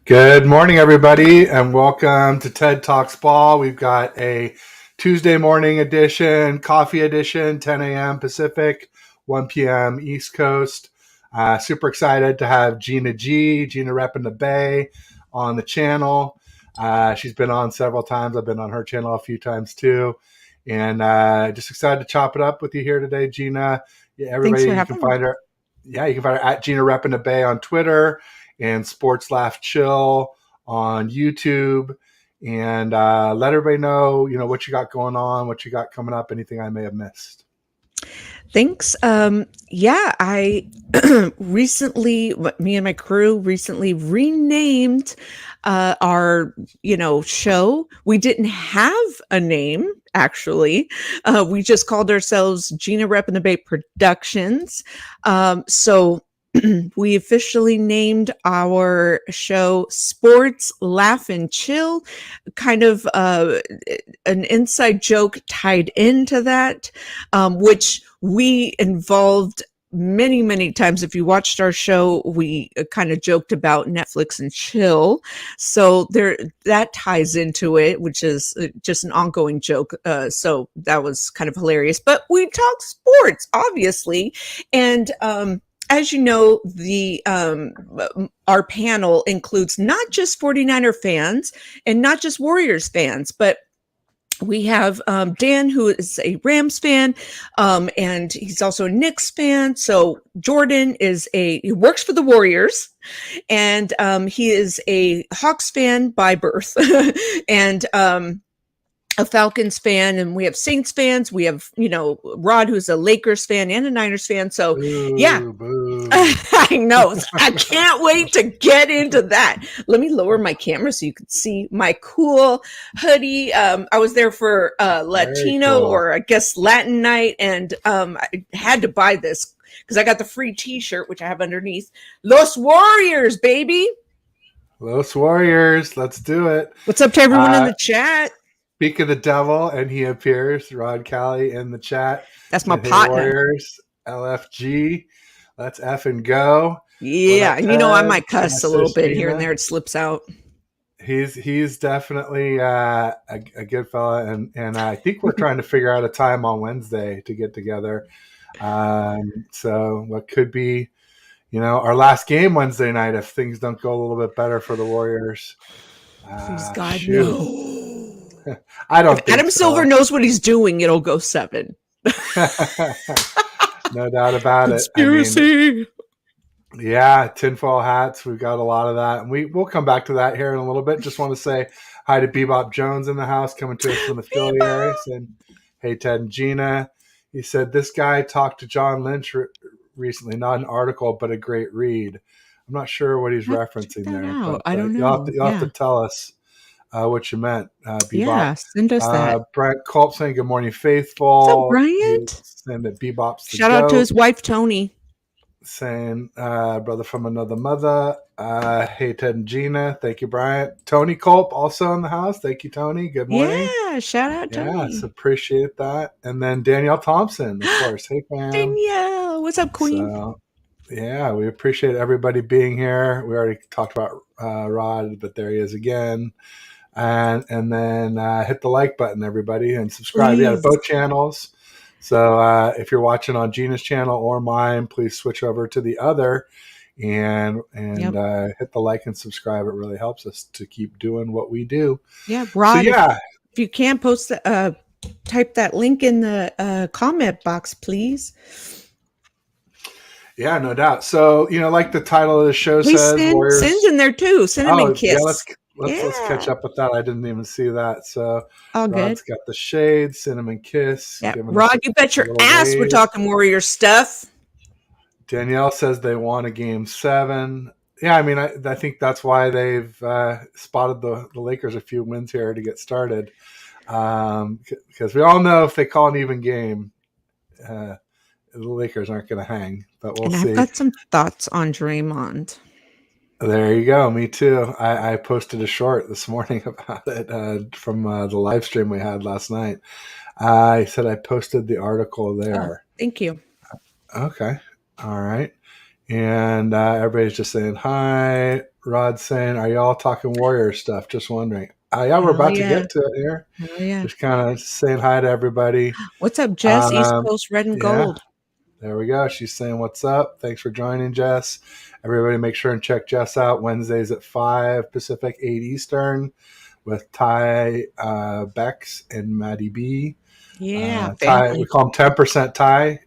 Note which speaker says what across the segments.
Speaker 1: Good morning, everybody, and welcome to TED Talks Ball. We've got a Tuesday morning edition, coffee edition, 10 a.m. Pacific, 1 p.m. East Coast. Super excited to have GinaReppinDaBay, on the channel. She's been on several times. I've been on her channel a few times too. And just excited to chop it up with you here today, Gina. Yeah,
Speaker 2: Thanks
Speaker 1: everybody,
Speaker 2: for
Speaker 1: you can
Speaker 2: having me.
Speaker 1: find her. Yeah, you can find her at GinaReppinDaBay on Twitter and Sports Laugh Chill on YouTube, and let everybody know, what you got going on, what you got coming up, anything I may have missed.
Speaker 2: Thanks. I recently, me and my crew recently renamed our, show. We didn't have a name, actually. We just called ourselves Gina Rep and the Bay Productions. So we officially named our show Sports Laugh and Chill, kind of an inside joke tied into that, which we involved many times. If you watched our show, we kind of joked about Netflix and chill, so there that ties into it, which is just an ongoing joke. So that was kind of hilarious, but we talk sports, obviously. And as you know, the our panel includes not just 49er fans and not just Warriors fans, but we have Dan, who is a Rams fan, and he's also a Knicks fan. So Jordan he works for the Warriors, and he is a Hawks fan by birth, and a Falcons fan, and we have Saints fans. We have, Rod, who's a Lakers fan and a Niners fan. So yeah,
Speaker 1: Boo, boo.
Speaker 2: I know. I can't wait to get into that. Let me lower my camera so you can see my cool hoodie. I was there for Latino,
Speaker 1: Cool.
Speaker 2: or I guess Latin night, and I had to buy this because I got the free T-shirt, which I have underneath. Los Warriors, baby.
Speaker 1: Los Warriors, let's do it.
Speaker 2: What's up to everyone in the chat?
Speaker 1: Speak of the devil, and he appears. Rod Cali in the chat.
Speaker 2: That's my
Speaker 1: Hey,
Speaker 2: partner.
Speaker 1: Warriors, LFG. Let's F and go.
Speaker 2: Yeah, and I might cuss a little bit here and there. It slips out.
Speaker 1: He's definitely a good fella, and I think we're trying to figure out a time on Wednesday to get together. So what could be, our last game Wednesday night if things don't go a little bit better for the Warriors.
Speaker 2: Please God, no.
Speaker 1: I don't think
Speaker 2: Adam Silver knows what he's doing, it'll go 7.
Speaker 1: No doubt about
Speaker 2: Conspiracy.
Speaker 1: Yeah, tinfoil hats. We've got a lot of that. And we'll come back to that here in a little bit. Just want to say hi to Bebop Jones in the house, coming to us from the Philly area. Saying, hey, Ted and Gina. He said, this guy talked to John Lynch recently, not an article, but a great read. I'm not sure what he's referencing there. But,
Speaker 2: I don't know.
Speaker 1: You'll have to tell us what you meant, Bebop.
Speaker 2: Yeah, send us that.
Speaker 1: Brent Culp saying, good morning, faithful.
Speaker 2: What's up, Bryant?
Speaker 1: Saying that Bebop's the
Speaker 2: Shout out to his wife, Tony.
Speaker 1: Saying, brother from another mother. Hey, Ted and Gina. Thank you, Bryant. Tony Culp also in the house. Thank you, Tony. Good morning.
Speaker 2: Yeah, shout out, Tony.
Speaker 1: Yes, appreciate that. And then Danielle Thompson, of course. Hey, fam.
Speaker 2: Danielle, what's up, queen?
Speaker 1: So, yeah, we appreciate everybody being here. We already talked about Rod, but there he is again. And then hit the like button, everybody, and subscribe. Yeah, to both channels. So if you're watching on Gina's channel or mine, please switch over to the other and hit the like and subscribe. It really helps us to keep doing what we do.
Speaker 2: Yeah, Rod. So, yeah, if you can post type that link in the comment box, please.
Speaker 1: Yeah, no doubt. So, like the title of the show says, Warriors.
Speaker 2: Send in there too. Cinnamon kiss.
Speaker 1: Yeah, let's catch up with that. I didn't even see that. So
Speaker 2: all good.
Speaker 1: Rod's got the shade, cinnamon kiss.
Speaker 2: Yeah. Rod, you bet your ass we're talking Warrior stuff.
Speaker 1: Danielle says they won a game 7. Yeah, I mean, I think that's why they've spotted the Lakers a few wins here to get started. Because we all know if they call an even game, the Lakers aren't going to hang. But we'll see.
Speaker 2: I've got some thoughts on Draymond.
Speaker 1: There you go. Me too. I posted a short this morning about it from the live stream we had last night. I said I posted the article there.
Speaker 2: Oh, thank you.
Speaker 1: Okay. All right. And everybody's just saying hi. Rod saying, "Are y'all talking Warriors stuff?" Just wondering. Yeah, we're
Speaker 2: Hell
Speaker 1: about to
Speaker 2: yeah.
Speaker 1: get to it here.
Speaker 2: Hell yeah.
Speaker 1: Just kind of saying hi to everybody.
Speaker 2: What's up, Jess? East Coast Red and
Speaker 1: Yeah,
Speaker 2: Gold.
Speaker 1: there we go. She's saying, "What's up? Thanks for joining, Jess." Everybody, make sure and check Jess out Wednesdays at 5 Pacific, 8 Eastern, with Ty Bex and Maddie B.
Speaker 2: Yeah,
Speaker 1: Ty, we
Speaker 2: family.
Speaker 1: call him 10% Ty.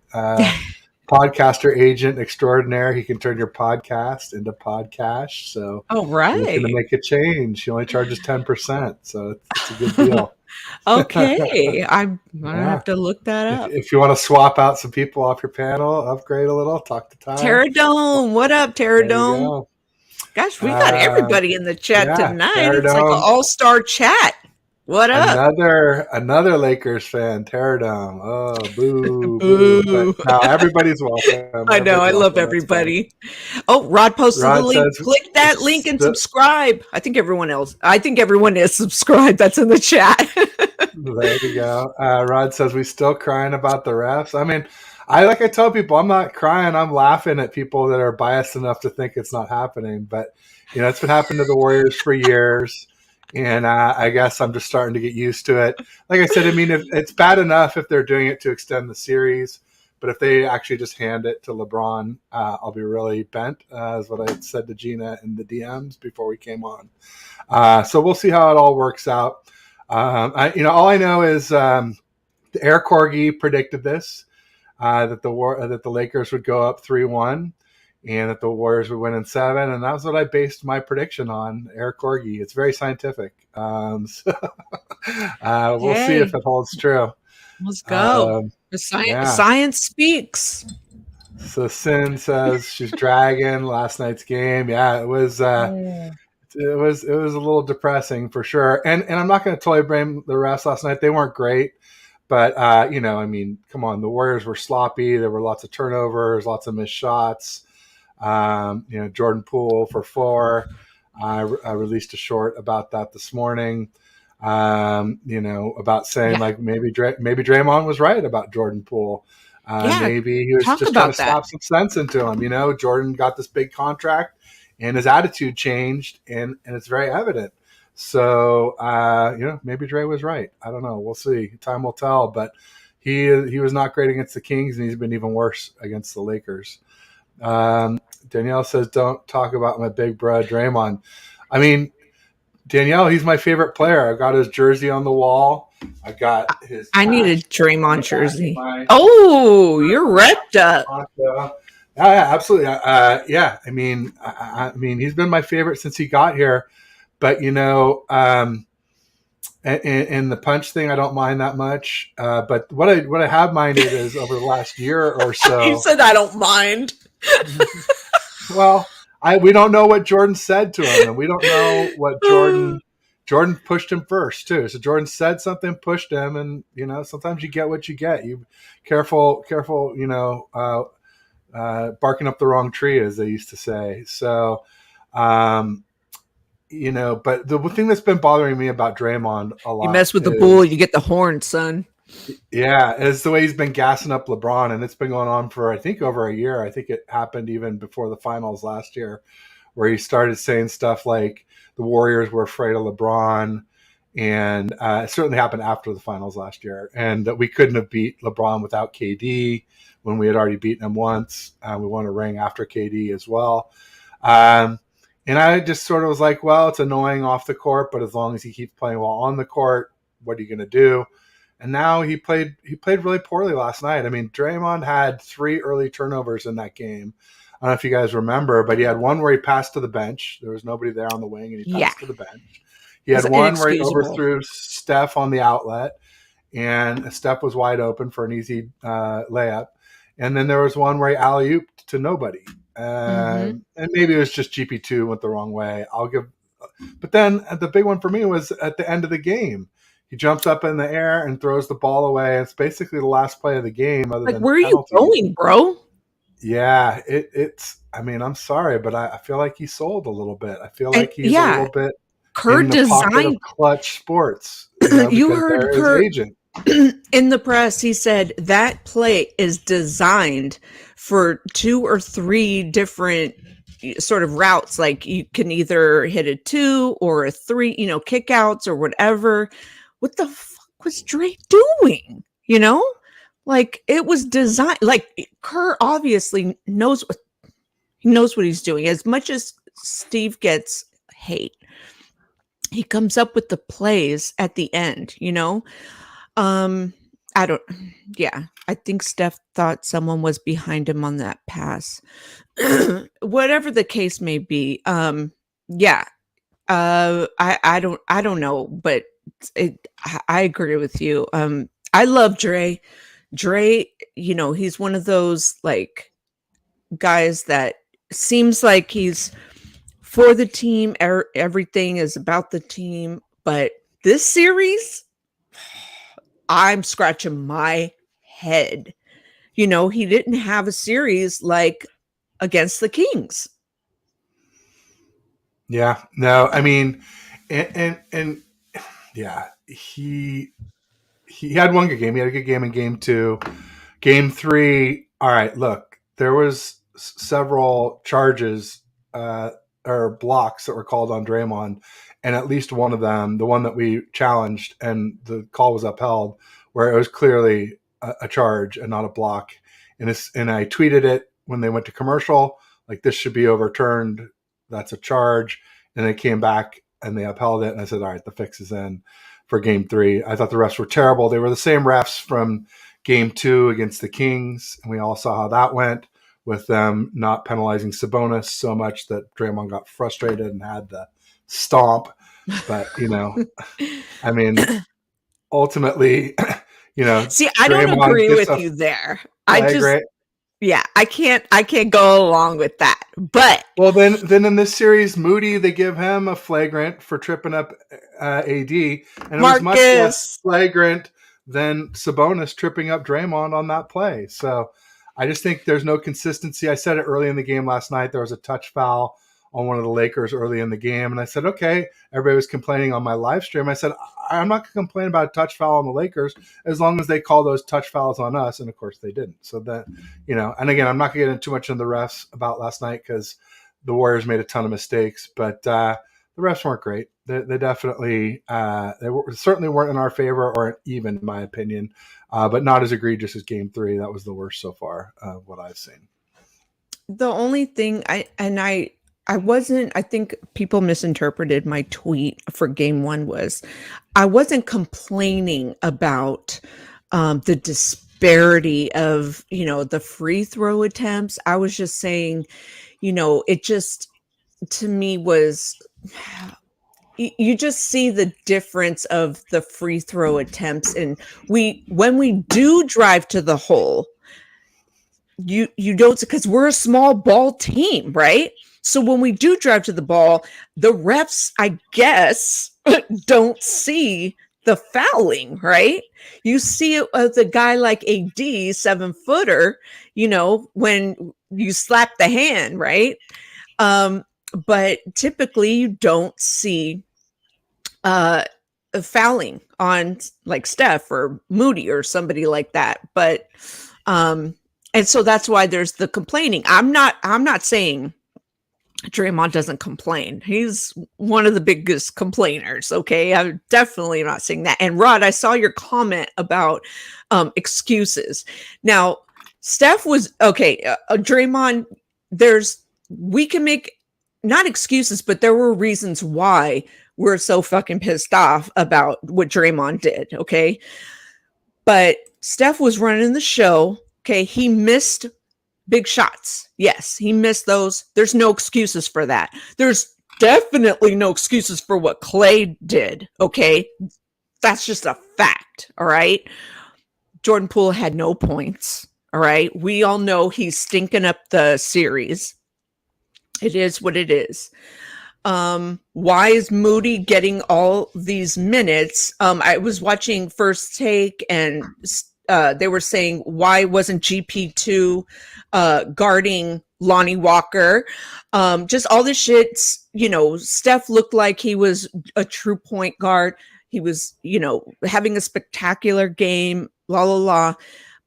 Speaker 1: Podcaster agent extraordinaire. He can turn your podcast into podcast. So
Speaker 2: All
Speaker 1: if you're looking to
Speaker 2: right.
Speaker 1: make a change, he only charges 10%. So it's a good deal.
Speaker 2: Okay. I'm gonna
Speaker 1: Yeah.
Speaker 2: have to look that up.
Speaker 1: If you want to swap out some people off your panel, upgrade a little, talk to Ty.
Speaker 2: Terradome. What up,
Speaker 1: There you
Speaker 2: Terradome?
Speaker 1: go.
Speaker 2: Gosh, we got everybody in the chat
Speaker 1: Yeah,
Speaker 2: tonight. It's like an
Speaker 1: Terradome.
Speaker 2: all-star chat. What up?
Speaker 1: Another Lakers fan, Terradome. Oh, boo, boo. But
Speaker 2: Boo.
Speaker 1: no, everybody's welcome.
Speaker 2: I know. I
Speaker 1: Everybody's
Speaker 2: love
Speaker 1: welcome. That's funny.
Speaker 2: everybody. Oh, Rod posted the
Speaker 1: Rod
Speaker 2: link.
Speaker 1: says,
Speaker 2: Click that link and subscribe. I think everyone is subscribed. That's in the chat.
Speaker 1: there you go. Rod says, we still crying about the refs. I mean, I tell people, I'm not crying. I'm laughing at people that are biased enough to think it's not happening. But, it's been happening to the Warriors for years. And I guess I'm just starting to get used to it. Like I said, I mean, if it's bad enough if they're doing it to extend the series. But if they actually just hand it to LeBron, I'll be really bent, is what I said to Gina in the DMs before we came on. So we'll see how it all works out. All I know is Air Corgi predicted this, that the Lakers would go up 3-1, and that the Warriors would win in 7, and that was what I based my prediction on. Air Corgi. It's very scientific. We'll see if it holds true.
Speaker 2: Let's go. Science speaks.
Speaker 1: So Sin says she's dragging last night's game. Yeah, it was. It was a little depressing for sure. And I'm not going to totally blame the refs last night. They weren't great, but I mean, come on, the Warriors were sloppy. There were lots of turnovers, lots of missed shots. Jordan Poole for 4. I released a short about that this morning. About saying like maybe Draymond was right about Jordan Poole. Maybe he was just trying to slap some sense into him. Jordan got this big contract, and his attitude changed, and it's very evident. So maybe Dre was right. I don't know. We'll see. Time will tell. But he was not great against the Kings, and he's been even worse against the Lakers. Danielle says, "Don't talk about my big bro Draymond." I mean, Danielle, he's my favorite player. I've got his jersey on the wall. I got his.
Speaker 2: I need a Draymond jersey. You're repped up.
Speaker 1: Yeah, absolutely. Yeah, I mean, he's been my favorite since he got here. But and the punch thing, I don't mind that much. But what I have minded is over the last year or so.
Speaker 2: You said I don't mind.
Speaker 1: Well, we don't know what Jordan said to him, and we don't know what Jordan pushed him first too. So Jordan said something, pushed him, and sometimes you get what you get. You careful, barking up the wrong tree, as they used to say. So, but the thing that's been bothering me about Draymond a lot,
Speaker 2: you mess with the bull, you get the horn, son.
Speaker 1: Yeah, it's the way he's been gassing up LeBron, and it's been going on for, I think, over a year. I think it happened even before the finals last year, where he started saying stuff like the Warriors were afraid of LeBron, and it certainly happened after the finals last year, and that we couldn't have beat LeBron without KD when we had already beaten him once. We won a ring after KD as well. And I just sort of was like, well, it's annoying off the court, but as long as he keeps playing well on the court, what are you going to do? And now he played really poorly last night. I mean, Draymond had 3 early turnovers in that game. I don't know if you guys remember, but he had one where he passed to the bench. There was nobody there on the wing, and he passed to the bench. He had one where he overthrew Steph on the outlet, and Steph was wide open for an easy layup. And then there was one where he alley-ooped to nobody. And maybe it was just GP2 went the wrong way. But then the big one for me was at the end of the game. He jumps up in the air and throws the ball away. It's basically the last play of the game.
Speaker 2: Where are you going, bro?
Speaker 1: Yeah, it's. I mean, I'm sorry, but I feel like he sold a little bit. I feel like he's a little bit in the pocket of Clutch Sports.
Speaker 2: You heard Kurt
Speaker 1: agent
Speaker 2: in the press. He said that play is designed for 2 or 3 different sort of routes, like you can either hit a 2 or a 3, kickouts or whatever. What the fuck was Dre doing? Like it was designed. Like Kerr obviously knows what he's doing. As much as Steve gets hate, he comes up with the plays at the end. I don't. Yeah, I think Steph thought someone was behind him on that pass. Whatever the case may be. Yeah. I don't know, but I agree with you. I love Dre. Dre, he's one of those like guys that seems like he's for the team. Everything is about the team, but this series, I'm scratching my head. He didn't have a series like against the Kings.
Speaker 1: Yeah, no, I mean, and yeah, he had one good game. He had a good game in game 2. Game 3, all right, look, there was several charges or blocks that were called on Draymond, and at least one of them, the one that we challenged and the call was upheld, where it was clearly a charge and not a block. And I tweeted it when they went to commercial, like this should be overturned. That's a charge. And they came back and they upheld it. And I said, all right, the fix is in for game 3. I thought the refs were terrible. They were the same refs from game 2 against the Kings. And we all saw how that went, with them not penalizing Sabonis so much that Draymond got frustrated and had to stomp. But, I mean, ultimately,
Speaker 2: See, I don't agree with you there. I can't go along with that. But
Speaker 1: well, then in this series, Moody, they give him a flagrant for tripping up AD, and it was much less flagrant than Sabonis tripping up Draymond on that play. So I just think there's no consistency. I said it early in the game last night. There was a touch foul on one of the Lakers early in the game, and I said, okay, everybody was complaining on my live stream. I said, I'm not going to complain about a touch foul on the Lakers as long as they call those touch fouls on us, and of course they didn't. So that, and again, I'm not going to get into too much on the refs about last night because the Warriors made a ton of mistakes, but the refs weren't great. They definitely certainly weren't in our favor, or even in my opinion, but not as egregious as game 3. That was the worst so far of what I've seen.
Speaker 2: The only thing I think people misinterpreted my tweet for game 1 was I wasn't complaining about the disparity of, the free throw attempts. I was just saying, it just, to me, was, you just see the difference of the free throw attempts. And when we do drive to the hole, you don't, because we're a small ball team, right? So when we do drive to the ball, the refs, I guess, don't see the fouling, right? You see it with a guy like AD, 7-footer, when you slap the hand, right? But typically you don't see fouling on like Steph or Moody or somebody like that. But and so that's why there's the complaining. I'm not saying Draymond doesn't complain. He's one of the biggest complainers. Okay. I'm definitely not saying that. And Rod, I saw your comment about excuses. Now, Steph was okay. Draymond, we can make not excuses, but there were reasons why we're so fucking pissed off about what Draymond did. Okay. But Steph was running the show. Okay. He missed big shots. Yes, he missed those. There's no excuses for that. There's definitely no excuses for what Clay did. Okay. That's just a fact. All right. Jordan Poole had no points. All right. We all know he's stinking up the series. It is what it is. Why is Moody getting all these minutes? I was watching First Take and they were saying, why wasn't GP2 guarding Lonnie Walker? Just all this shit. Steph looked like he was a true point guard. He was, having a spectacular game, la, la, la.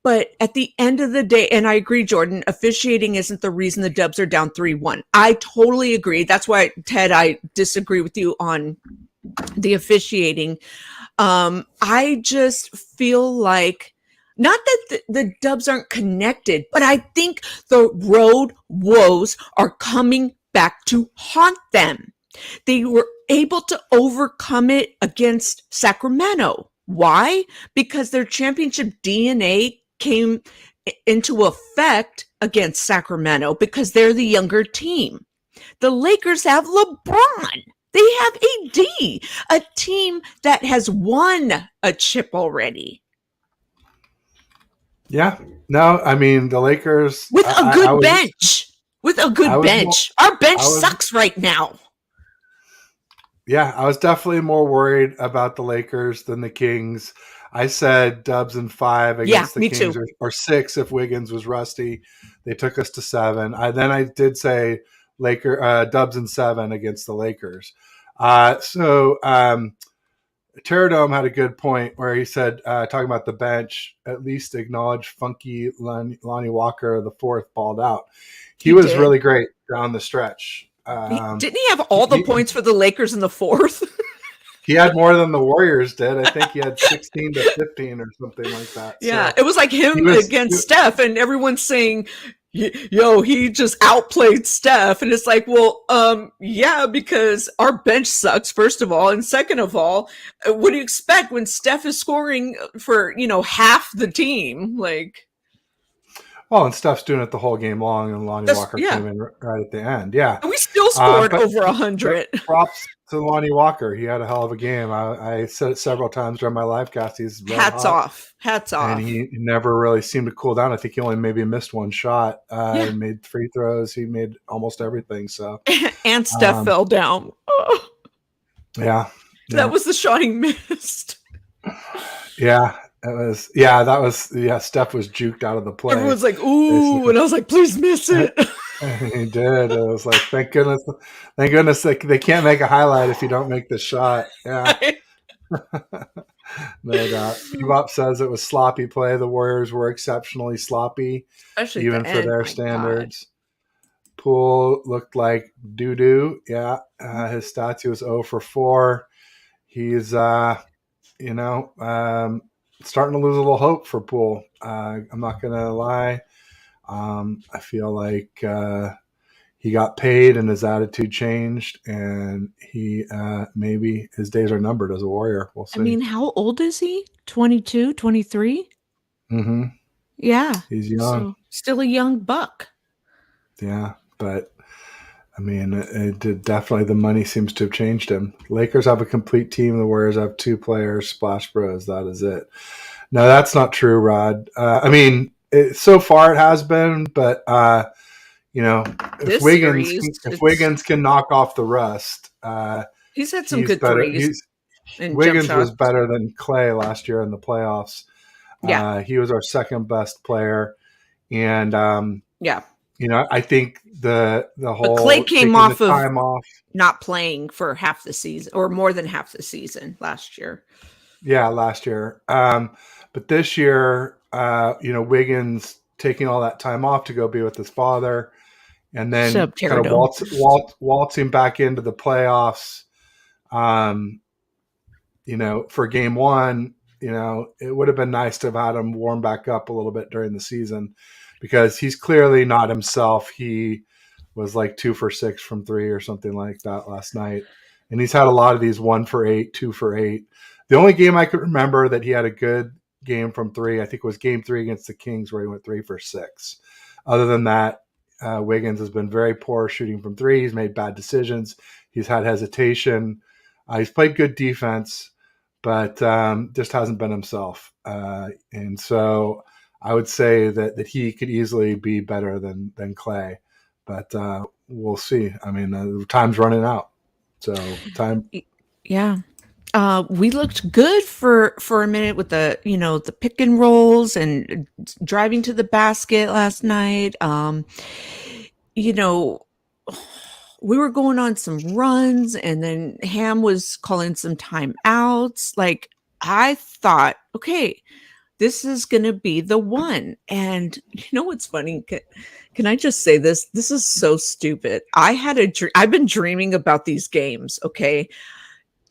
Speaker 2: But at the end of the day, and I agree, Jordan, officiating isn't the reason the Dubs are down 3-1. I totally agree. That's why, Ted, I disagree with you on the officiating. I just feel like, not that the Dubs aren't connected, but I think the road woes are coming back to haunt them. They were able to overcome it against Sacramento. Why? Because their championship DNA came into effect against Sacramento because they're the younger team. The Lakers have LeBron. They have AD, a team that has won a chip already.
Speaker 1: Yeah. No, I mean, the Lakers.
Speaker 2: With a good bench. With a good bench. Our bench sucks right now.
Speaker 1: Yeah, I was definitely more worried about the Lakers than the Kings. I said Dubs in 5 against the Kings, or 6 if Wiggins was rusty. They took us to 7. I did say Dubs in 7 against the Lakers. Terradome had a good point where he said, talking about the bench, at least acknowledge funky Lonnie Walker, the fourth, balled out. He was really great down the stretch.
Speaker 2: Didn't he have all the points for the Lakers in the fourth?
Speaker 1: He had more than the Warriors did. I think he had 16 to 15 or something like that.
Speaker 2: Yeah, so it was like him against Steph, and everyone's saying, yo, he just outplayed Steph. And it's like, well, yeah, because our bench sucks, first of all. And second of all, what do you expect when Steph is scoring for, half the team? Like,
Speaker 1: well, and Steph's doing it the whole game long, and Lonnie Walker came in right at the end. Yeah.
Speaker 2: And we still scored over 100.
Speaker 1: Props to Lonnie Walker. He had a hell of a game. I said it several times during my live cast. He's
Speaker 2: hats off.
Speaker 1: And he never really seemed to cool down. I think he only maybe missed one shot. He made free throws. He made almost everything. So
Speaker 2: and Steph fell down. Oh.
Speaker 1: Yeah.
Speaker 2: That was the shot he missed.
Speaker 1: Yeah. That was Steph was juked out of the play.
Speaker 2: Everyone's like, ooh, and I was like, please miss it.
Speaker 1: He did. It was like, thank goodness they can't make a highlight if you don't make the shot. Yeah. No doubt. Bebop says it was sloppy play. The Warriors were exceptionally sloppy,
Speaker 2: especially
Speaker 1: even for their standards. God. Poole looked like doo-doo. Yeah. His stats, he was 0 for 4. He's starting to lose a little hope for Poole. I'm not going to lie. I feel like he got paid and his attitude changed, and he maybe his days are numbered as a Warrior. We'll see.
Speaker 2: I mean, how old is he? 22, 23?
Speaker 1: Mm-hmm.
Speaker 2: Yeah.
Speaker 1: He's young.
Speaker 2: So still a young buck.
Speaker 1: Yeah, but I mean, it definitely the money seems to have changed him. Lakers have a complete team. The Warriors have 2 players, Splash Bros. That is it. No, that's not true, Rod. I mean, so far it has been, but if Wiggins can knock off the rust,
Speaker 2: he's had some good threes.
Speaker 1: Wiggins was better than Clay last year in the playoffs. Yeah, he was our second best player, and I think the whole
Speaker 2: but Clay came off of not playing for half the season or more than half the season last year.
Speaker 1: Yeah, last year. But this year, Wiggins taking all that time off to go be with his father, and then kind of waltzing back into the playoffs. For game 1, it would have been nice to have had him warm back up a little bit during the season, because he's clearly not himself. He was like 2 for 6 from 3 or something like that last night. And he's had a lot of these 1 for 8, 2 for 8. The only game I could remember that he had a good game from 3, I think, was game 3 against the Kings, where he went 3 for 6. Other than that, Wiggins has been very poor shooting from 3. He's made bad decisions. He's had hesitation. He's played good defense, but just hasn't been himself. And so I would say that he could easily be better than Clay, but we'll see. I mean, the time's running out. So time.
Speaker 2: Yeah. We looked good for a minute with the pick and rolls and driving to the basket last night. We were going on some runs, and then Ham was calling some timeouts. Like, I thought, okay, this is going to be the one. And you know what's funny? Can I just say this? This is so stupid. I've been dreaming about these games. Okay.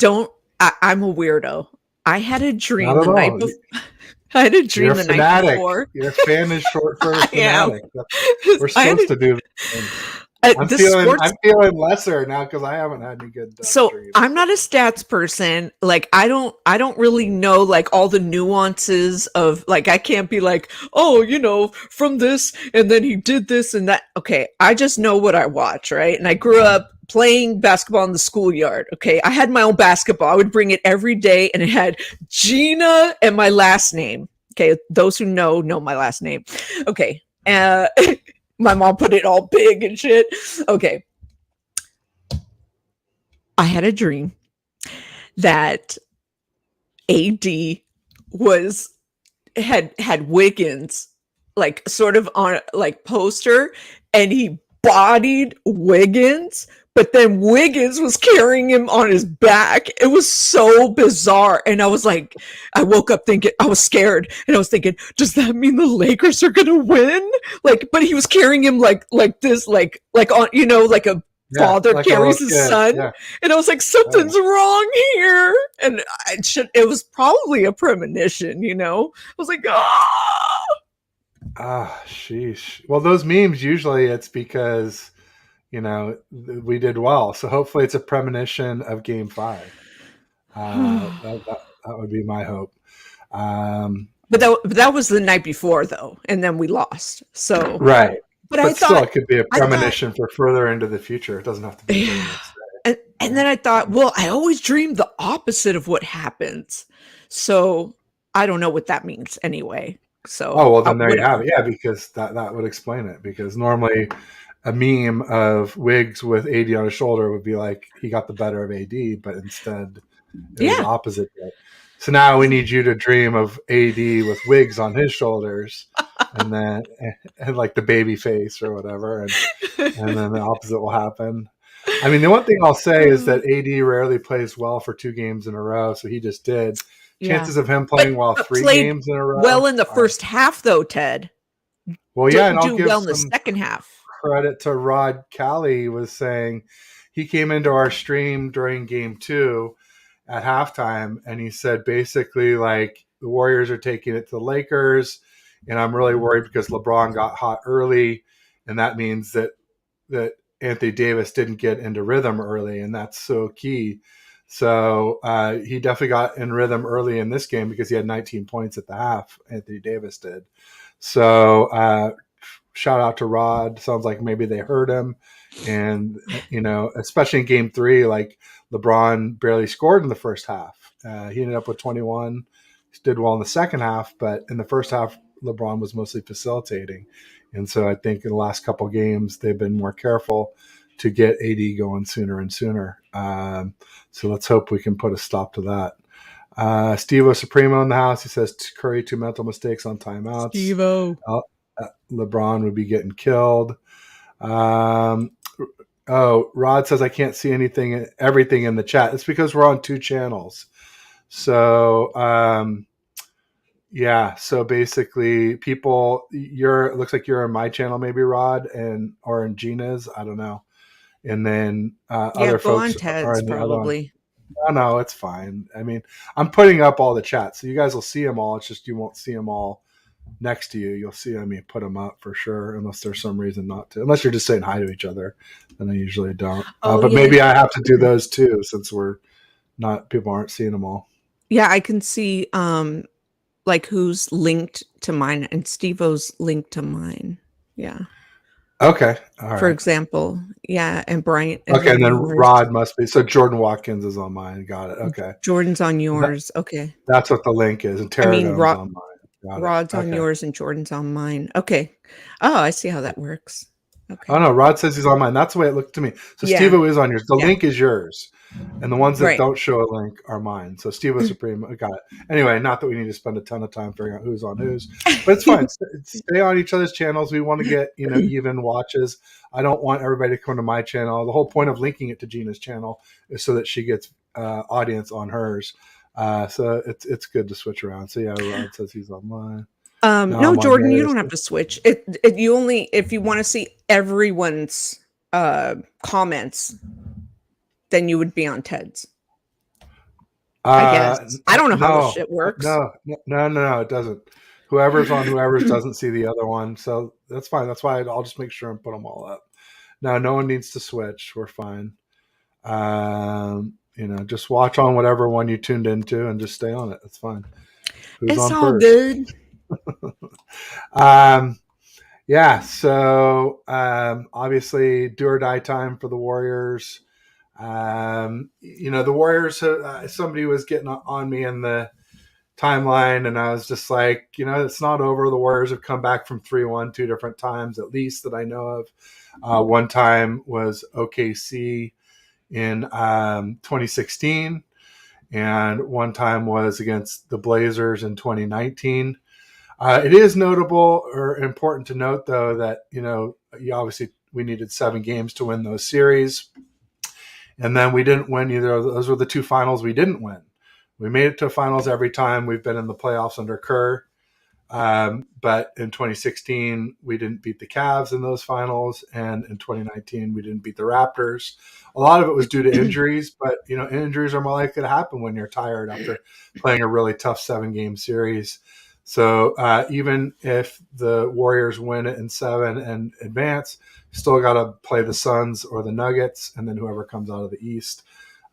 Speaker 2: I'm a weirdo. I had a dream
Speaker 1: Not
Speaker 2: the
Speaker 1: at
Speaker 2: night
Speaker 1: all.
Speaker 2: before. I had a
Speaker 1: You're
Speaker 2: dream
Speaker 1: a
Speaker 2: the night
Speaker 1: fanatic.
Speaker 2: before.
Speaker 1: Your fan is short for
Speaker 2: I am.
Speaker 1: fanatic. We're supposed to do this. I'm feeling lesser now because I haven't had any good
Speaker 2: so
Speaker 1: dreams.
Speaker 2: I'm not a stats person. Like I don't really know like all the nuances of like I can't be like, oh, from this and then he did this and that. Okay, I just know what I watch, right? And I grew up playing basketball in the schoolyard. Okay, I had my own basketball. I would bring it every day, and it had Gina and my last name. Okay, those who know my last name. Okay, my mom put it all big and shit. Okay. I had a dream that AD had Wiggins like sort of on like poster, and he bodied Wiggins, but then Wiggins was carrying him on his back. It was so bizarre. And I was like, I woke up thinking, I was scared, and I was thinking, does that mean the Lakers are gonna win? Like, but he was carrying him like this, like on, like a father like carries his son. Yeah. And I was like, something's wrong here. And it was probably a premonition, I was like,
Speaker 1: sheesh. Well, those memes, usually it's because, we did well. So hopefully it's a premonition of Game 5. That would be my hope.
Speaker 2: But that was the night before, though. And then we lost. So
Speaker 1: right.
Speaker 2: But
Speaker 1: I thought it could be a premonition for further into the future. It doesn't have to be the next day.
Speaker 2: And then I thought, well, I always dream the opposite of what happens. So I don't know what that means anyway. So
Speaker 1: then there you have it. Yeah, because that would explain it. Because normally a meme of Wiggs with AD on his shoulder would be like he got the better of AD, but instead it was opposite. So now we need you to dream of AD with Wiggs on his shoulders, and then and like the baby face or whatever, and then the opposite will happen. I mean, the one thing I'll say is that AD rarely plays well for 2 games in a row, so he just did. Chances of him playing well 3 games in a row.
Speaker 2: Well, in the first half, though, Ted.
Speaker 1: Well, yeah, and I'll give
Speaker 2: well in the second half.
Speaker 1: Credit to Rod Cali was saying he came into our stream during Game 2 at halftime, and he said basically like the Warriors are taking it to the Lakers, and I'm really worried because LeBron got hot early, and that means that Anthony Davis didn't get into rhythm early, and that's so key. So he definitely got in rhythm early in this game because he had 19 points at the half. Anthony Davis did. So shout out to Rod. Sounds like maybe they heard him. And, especially in Game 3, like LeBron barely scored in the first half. He ended up with 21. He did well in the second half, but in the first half, LeBron was mostly facilitating. And so I think in the last couple of games, they've been more careful to get AD going sooner and sooner. So let's hope we can put a stop to that. Steve-O Supremo in the house. He says Curry 2 mental mistakes on timeouts.
Speaker 2: Steve-O.
Speaker 1: LeBron would be getting killed. Rod says I can't see everything in the chat. It's because we're on 2 channels. So so basically people, it looks like you're on my channel, maybe Rod, or in Gina's, I don't know. And then other folks are in the
Speaker 2: probably.
Speaker 1: No, it's fine. I mean, I'm putting up all the chats, so you guys will see them all. It's just you won't see them all next to you. You'll see me put them up for sure, unless there's some reason not to. Unless you're just saying hi to each other, then I usually don't. But maybe I have to do those too, since people aren't seeing them all.
Speaker 2: Yeah, I can see like who's linked to mine, and Steve-O's linked to mine. Yeah.
Speaker 1: Okay. All right.
Speaker 2: For example, yeah, and Bryant.
Speaker 1: Okay, and then Rod must be. So Jordan Watkins is on mine. Got it. Okay.
Speaker 2: Jordan's on yours. Okay.
Speaker 1: That's what the link is. And Terradone's on mine.
Speaker 2: Rod's on yours and Jordan's on mine. Okay. Oh, I see how that works. Okay.
Speaker 1: Oh no, Rod says he's on mine. That's the way it looked to me. So Steve-O is on yours. The link is yours. And the ones that don't show a link are mine. So Steve-O Supreme, got it. Anyway, not that we need to spend a ton of time figuring out who's on whose, but it's fine. Stay on each other's channels. We want to get even watches. I don't want everybody to come to my channel. The whole point of linking it to Gina's channel is so that she gets audience on hers. So it's good to switch around. So yeah, Rod says he's online. Now
Speaker 2: No,
Speaker 1: I'm on
Speaker 2: Jordan, you
Speaker 1: here.
Speaker 2: don't have to switch. You only if you want to see everyone's comments, then you would be on Ted's. I guess. I don't know how this
Speaker 1: No,
Speaker 2: shit works.
Speaker 1: no, it doesn't. Whoever's on whoever's doesn't see the other one, so that's fine. That's why I'll just make sure and put them all up. No one needs to switch. We're fine. Just watch on whatever one you tuned into and just stay on it. It's fine. Who's
Speaker 2: It's
Speaker 1: on
Speaker 2: all
Speaker 1: first?
Speaker 2: good.
Speaker 1: Yeah. So obviously, do or die time for the Warriors. The Warriors. Somebody was getting on me in the timeline, and I was just like, it's not over. The Warriors have come back from 3-1 two different times, at least that I know of. One time was OKC in 2016, and one time was against the Blazers in 2019. It is notable or important to note, though, that obviously we needed 7 games to win those series, and then we didn't win either of those. Were the 2 finals we didn't win. We made it to finals every time we've been in the playoffs under Kerr. But in 2016, we didn't beat the Cavs in those finals. And in 2019, we didn't beat the Raptors. A lot of it was due to injuries, but, injuries are more likely to happen when you're tired after playing a really tough 7-game series. So even if the Warriors win it in 7 and advance, still got to play the Suns or the Nuggets, and then whoever comes out of the East.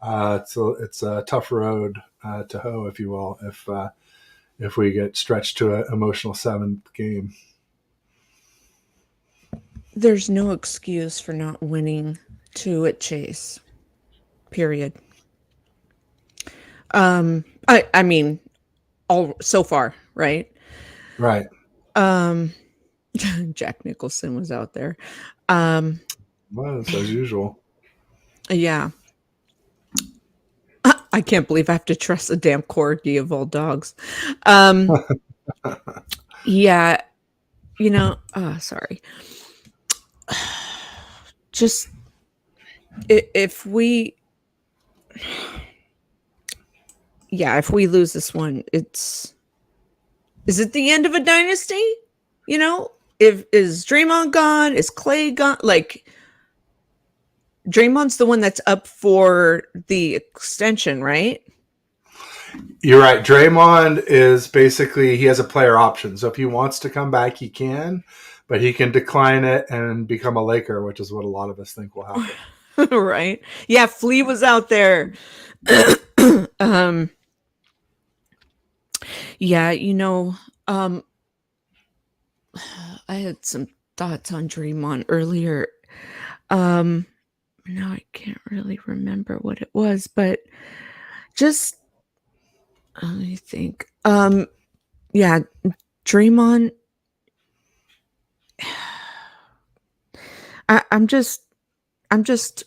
Speaker 1: So it's a tough road to hoe, if you will, if we get stretched to an emotional 7th game.
Speaker 2: There's no excuse for not winning 2 at Chase. Period. I mean, all so far, right?
Speaker 1: Right.
Speaker 2: Jack Nicholson was out there.
Speaker 1: Well, it's as usual.
Speaker 2: Yeah. I can't believe I have to trust a damn corgi of all dogs. Yeah. Sorry. Just if we lose this one, is it the end of a dynasty? Is Draymond gone? Is Clay gone? Like, Draymond's the one that's up for the extension, right?
Speaker 1: You're right. Draymond is basically, he has a player option. So if he wants to come back, he can, but he can decline it and become a Laker, which is what a lot of us think will happen.
Speaker 2: Right. Yeah, Flea was out there. Yeah, I had some thoughts on Draymond earlier. Now I can't really remember what it was, but just let me think. Yeah, Draymond. I'm just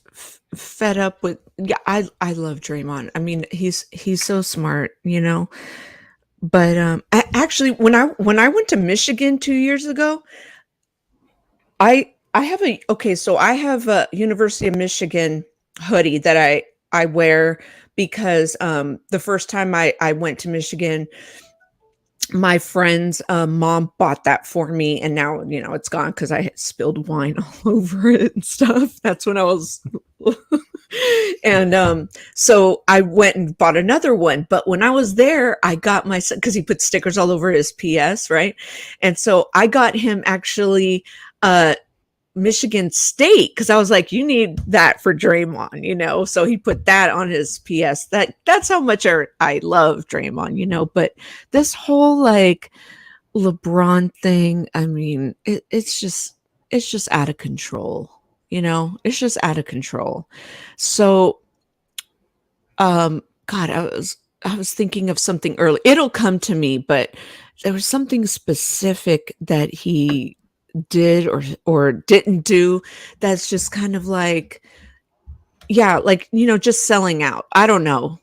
Speaker 2: fed up with. Yeah, I love Draymond. I mean, he's so smart, But actually, when I went to Michigan 2 years ago, I have a University of Michigan hoodie that I wear because the first time I went to Michigan, my friend's mom bought that for me, and now it's gone because I had spilled wine all over it and stuff. That's when I was and so I went and bought another one. But when I was there, I got my son, because he put stickers all over his PS, right? And so I got him actually Michigan State, because I was like, you need that for Draymond, so he put that on his PS. That's how much I love Draymond, but this whole like LeBron thing, I mean, it's just out of control. It's just out of control. So God, I was thinking of something early. It'll come to me, but there was something specific that he did or didn't do that's just kind of like, just selling out. I don't know.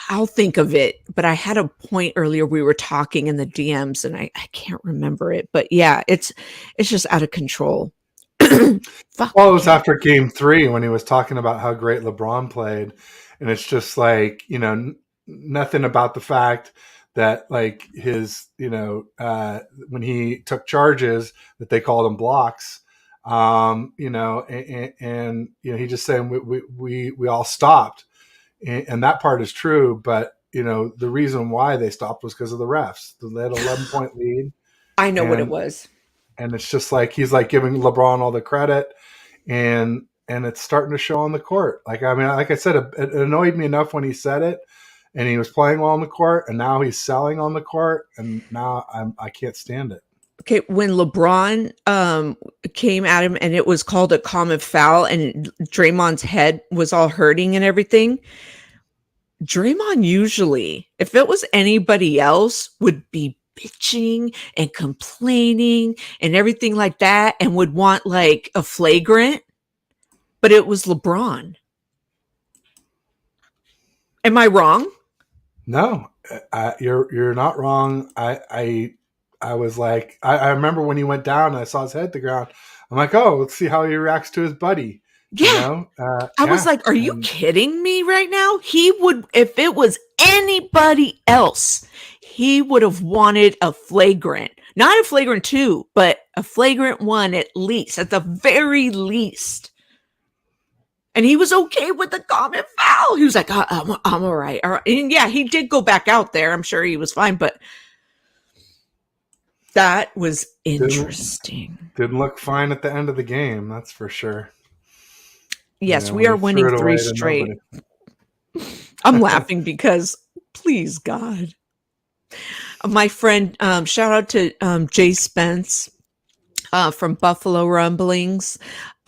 Speaker 2: I'll think of it, but I had a point earlier, we were talking in the DMs and I can't remember it, but yeah, it's just out of control.
Speaker 1: Well, it was after game 3 when he was talking about how great LeBron played. And it's just like, nothing about the fact that like his, when he took charges that they called him blocks, and he just saying we all stopped, and that part is true, but the reason why they stopped was because of the refs. They had an 11-point lead,
Speaker 2: I know what it
Speaker 1: and
Speaker 2: was.
Speaker 1: it's just like he's like giving LeBron all the credit, and it's starting to show on the court. Like, I mean, like I said, it annoyed me enough when he said it, and he was playing well on the court, and now he's selling on the court, and now I can't stand it.
Speaker 2: Okay, when LeBron came at him and it was called a common foul and Draymond's head was all hurting and everything, Draymond usually, if it was anybody else, would be bitching and complaining and everything like that and would want like a flagrant, but it was LeBron. Am I wrong?
Speaker 1: No, you're not wrong. I was like, I remember when he went down and I saw his head hit the ground. I'm like, oh, let's see how he reacts to his buddy.
Speaker 2: Yeah. I was
Speaker 1: Yeah.
Speaker 2: like, are you kidding me right now? He would, if it was anybody else, he would have wanted a flagrant, not a flagrant 2, but a flagrant 1 at least, at the very least. And he was okay with the common foul. He was like, I'm all right. All right. And yeah, he did go back out there. I'm sure he was fine, but that was interesting.
Speaker 1: Didn't look fine at the end of the game. That's for sure.
Speaker 2: Yes, we are winning 3 straight. I'm laughing because, please, God. My friend, shout out to Jay Spence from Buffalo Rumblings,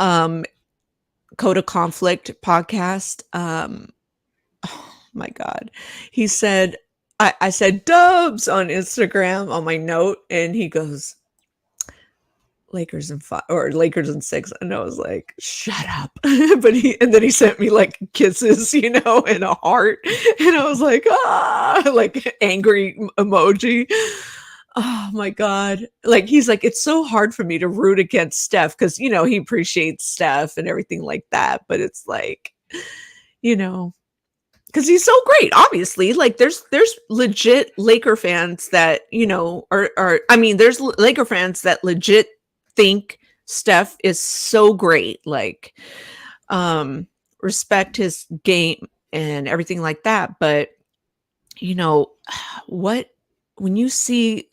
Speaker 2: Code of Conflict podcast. Oh my God. He said, I said Dubs on Instagram on my note, and he goes, Lakers in 5 or Lakers in 6, and I was like, shut up. But then he sent me like kisses, and a heart, and I was like, like angry emoji. Oh my God. Like, he's like, it's so hard for me to root against Steph because he appreciates Steph and everything like that, but it's like, because he's so great, obviously. Like, there's legit Laker fans that there's Laker fans that legit think Steph is so great, like respect his game and everything like that, but what, when you see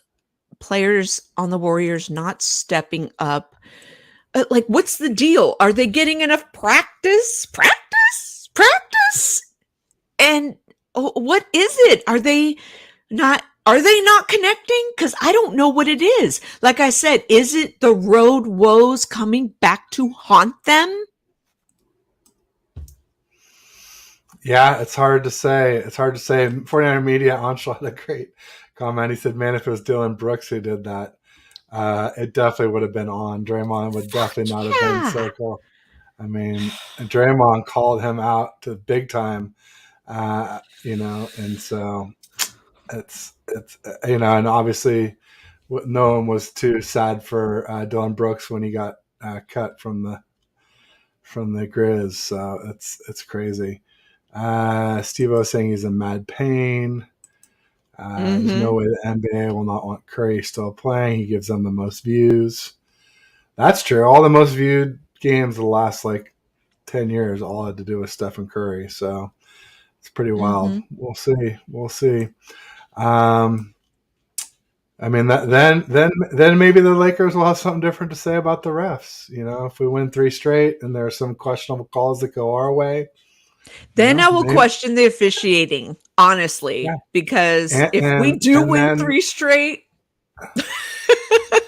Speaker 2: players on the Warriors not stepping up, like, what's the deal? Are they getting enough practice? And what is it? Are they not connecting? Because I don't know what it is. Like I said, is it the road woes coming back to haunt them?
Speaker 1: Yeah, it's hard to say. 49er Media, Anshul had a great comment. He said, man, if it was Dylan Brooks who did that, it definitely would have been on. Draymond would definitely not have been so cool. I mean, Draymond called him out to big time, and so it's and obviously no one was too sad for Dylan Brooks when he got cut from the Grizz. So it's crazy. Steve O saying he's in mad pain. There's no way the NBA will not want Curry still playing. He gives them the most views. That's true. All the most viewed games of the last 10 years all had to do with Stephen Curry. So it's pretty wild. We'll see. I mean, then maybe the Lakers will have something different to say about the refs. If we win 3 straight and there are some questionable calls that go our way,
Speaker 2: then I will question the officiating, honestly, because if we do win 3 straight.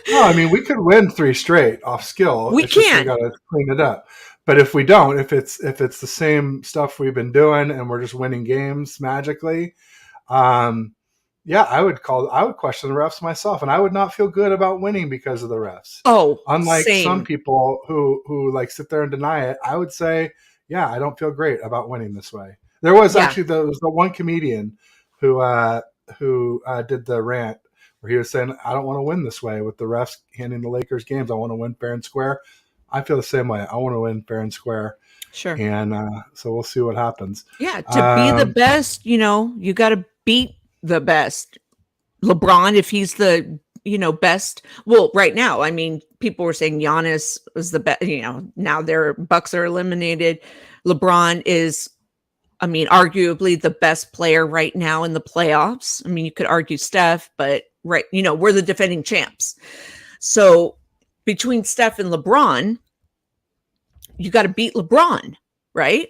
Speaker 1: No, I mean, we could win 3 straight off skill.
Speaker 2: We can.
Speaker 1: We got to clean it up. But if we don't, if it's the same stuff we've been doing and we're just winning games magically, yeah, I would question the refs myself, and I would not feel good about winning because of the refs.
Speaker 2: Oh,
Speaker 1: unlike
Speaker 2: same.
Speaker 1: Some people who sit there and deny it, I would say, yeah, I don't feel great about winning this way. There was actually the one comedian who did the rant where he was saying, I don't want to win this way with the refs handing the Lakers games. I want to win fair and square. I feel the same way. I want to win fair and square.
Speaker 2: Sure.
Speaker 1: And so we'll see what happens.
Speaker 2: Yeah, to be the best, you got to beat the best. LeBron, if he's the best. Well, right now, I mean, people were saying Giannis was the best. Now their Bucks are eliminated. LeBron is, I mean, arguably the best player right now in the playoffs. I mean, you could argue Steph, but we're the defending champs. So between Steph and LeBron, you got to beat LeBron, right?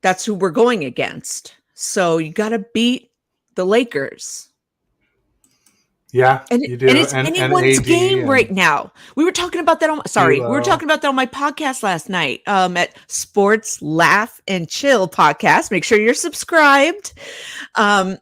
Speaker 2: That's who we're going against. So you got to beat the Lakers.
Speaker 1: Yeah,
Speaker 2: And
Speaker 1: you do.
Speaker 2: and it's
Speaker 1: And
Speaker 2: anyone's
Speaker 1: AD
Speaker 2: game right
Speaker 1: and
Speaker 2: now. We were talking about that we were
Speaker 1: D'Lo.
Speaker 2: talking about that on my podcast last night, at Sports Laugh and Chill podcast. Make sure you're subscribed. That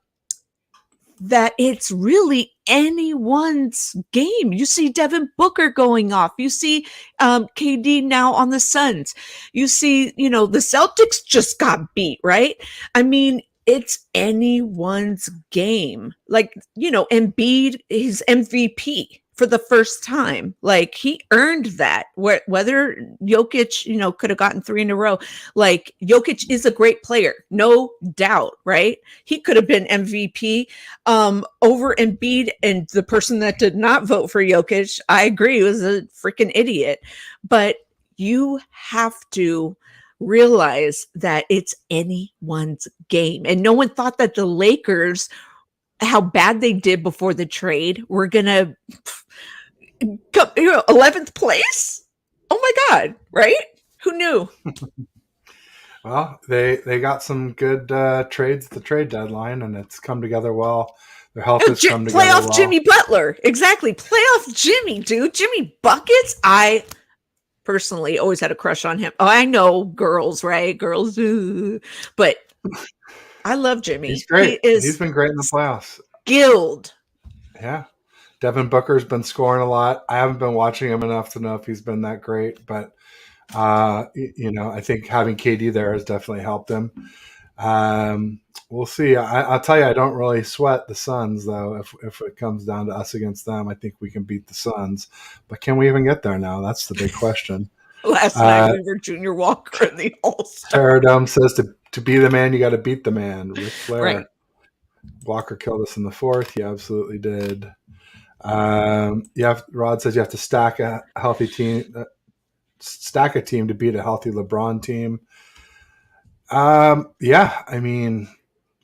Speaker 2: it's really anyone's game. You see Devin Booker going off. You see KD now on the Suns. You see, the Celtics just got beat, right? I mean, it's anyone's game. Like, Embiid is MVP for the first time. Like, he earned that. Whether Jokic, could have gotten 3 in a row. Like, Jokic is a great player, no doubt, right? He could have been MVP over Embiid, and the person that did not vote for Jokic, I agree, was a freaking idiot. But you have to realize that it's anyone's game. And no one thought that the Lakers, how bad they did before the trade, were going to come 11th place. Oh my God, right? Who knew?
Speaker 1: Well, they got some good trades at the trade deadline, and it's come together well. Their health has come together
Speaker 2: playoff
Speaker 1: well.
Speaker 2: Jimmy Butler. Exactly. Playoff Jimmy, dude. Jimmy Buckets. I personally always had a crush on him. Oh, I know girls, right? Girls. But I love Jimmy.
Speaker 1: He's great. He's been great in the playoffs.
Speaker 2: Skilled.
Speaker 1: Yeah. Devin Booker's been scoring a lot. I haven't been watching him enough to know if he's been that great, but I think having KD there has definitely helped him. We'll see. I'll tell you, I don't really sweat the Suns, though. If it comes down to us against them, I think we can beat the Suns. But can we even get there now? That's the big question.
Speaker 2: Last night we were Junior Walker in the All-Star.
Speaker 1: Paradigm says to be the man, you got to beat the man. Ric Flair.
Speaker 2: Right.
Speaker 1: Walker killed us in the fourth. He absolutely did. Rod says you have to stack a healthy team. Stack a team to beat a healthy LeBron team. I mean,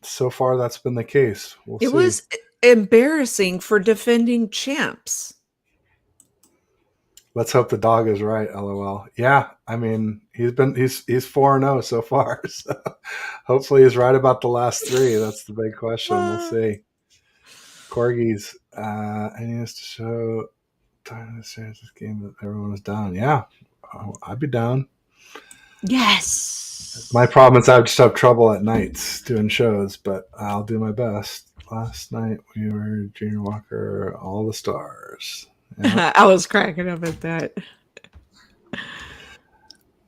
Speaker 1: so far that's been the case. We'll see.
Speaker 2: It was embarrassing for defending champs.
Speaker 1: Let's hope the dog is right. LOL. Yeah, I mean, he's 4-0 so far. So hopefully he's right about the last 3. That's the big question. We'll see. Corgis, I need us to show time to change this game that everyone was down. Yeah, I'd be down.
Speaker 2: Yes.
Speaker 1: My problem is I just have trouble at nights doing shows, but I'll do my best. Last night we were Junior Walker, all the stars.
Speaker 2: Yeah. I was cracking up at that.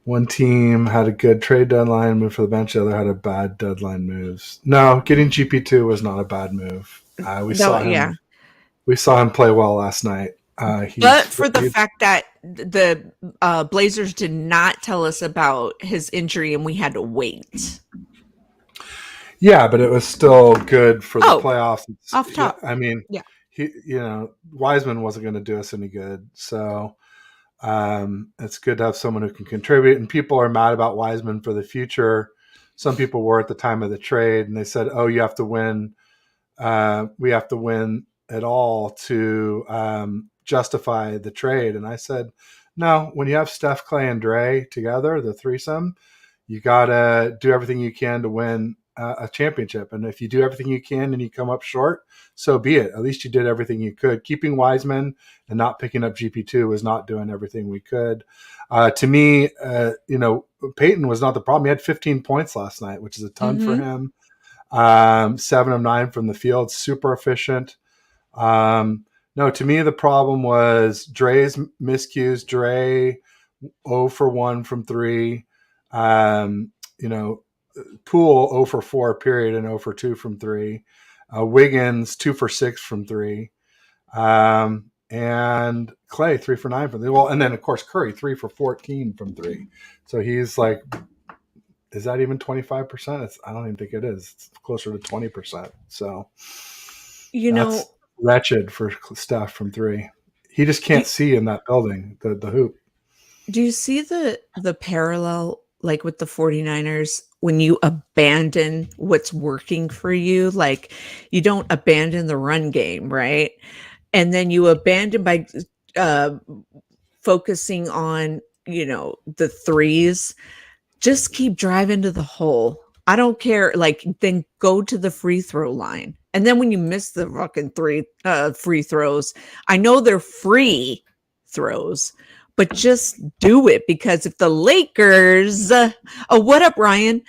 Speaker 1: One team had a good trade deadline move for the bench. The other had a bad deadline moves. No, getting GP2 was not a bad move. We saw him play well last night.
Speaker 2: But for the fact that the Blazers did not tell us about his injury and we had to wait.
Speaker 1: Yeah, but it was still good for the playoffs.
Speaker 2: Off top.
Speaker 1: I mean,
Speaker 2: yeah.
Speaker 1: Wiseman wasn't going to do us any good. So it's good to have someone who can contribute. And people are mad about Wiseman for the future. Some people were at the time of the trade, and they said, "Oh, you have to win. We have to win at all to justify the trade." And I said, "No. When you have Steph, Clay, and Dre together, the threesome, you gotta do everything you can to win a championship. And if you do everything you can and you come up short, so be it. At least you did everything you could. Keeping Wiseman and not picking up GP2 was not doing everything we could." To me, Peyton was not the problem. He had 15 points last night, which is a ton for him. 7 of 9 from the field, super efficient. No, to me, the problem was Dre's miscues. Dre 0 for 1 from 3. Poole 0 for 4 period and 0 for 2 from 3. Wiggins 2 for 6 from 3. and Clay 3 for 9 from 3. Well, and then of course Curry 3 for 14 from 3. So he's like, is that even 25%? I don't even think it is. It's closer to 20%. So that's wretched for Steph from 3. He just can't see in that building, the hoop.
Speaker 2: Do you see the parallel, like with the 49ers, when you abandon what's working for you? Like, you don't abandon the run game, right? And then you abandon by focusing on, the threes. Just keep driving to the hole. I don't care. Like, then go to the free throw line. And then when you miss the fucking free throws, I know they're free throws, but just do it, because if the Lakers, what up, Ryan?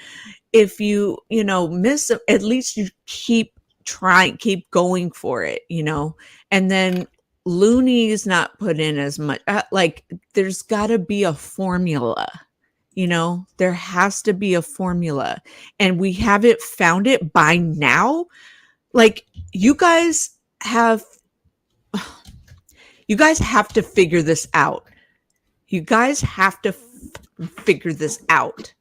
Speaker 2: If you miss, at least you keep trying, keep going for it, and then Looney's not put in as much. Like, there's got to be a formula. There has to be a formula, and we haven't found it by now. Like, you guys have to figure this out. You guys have to figure this out.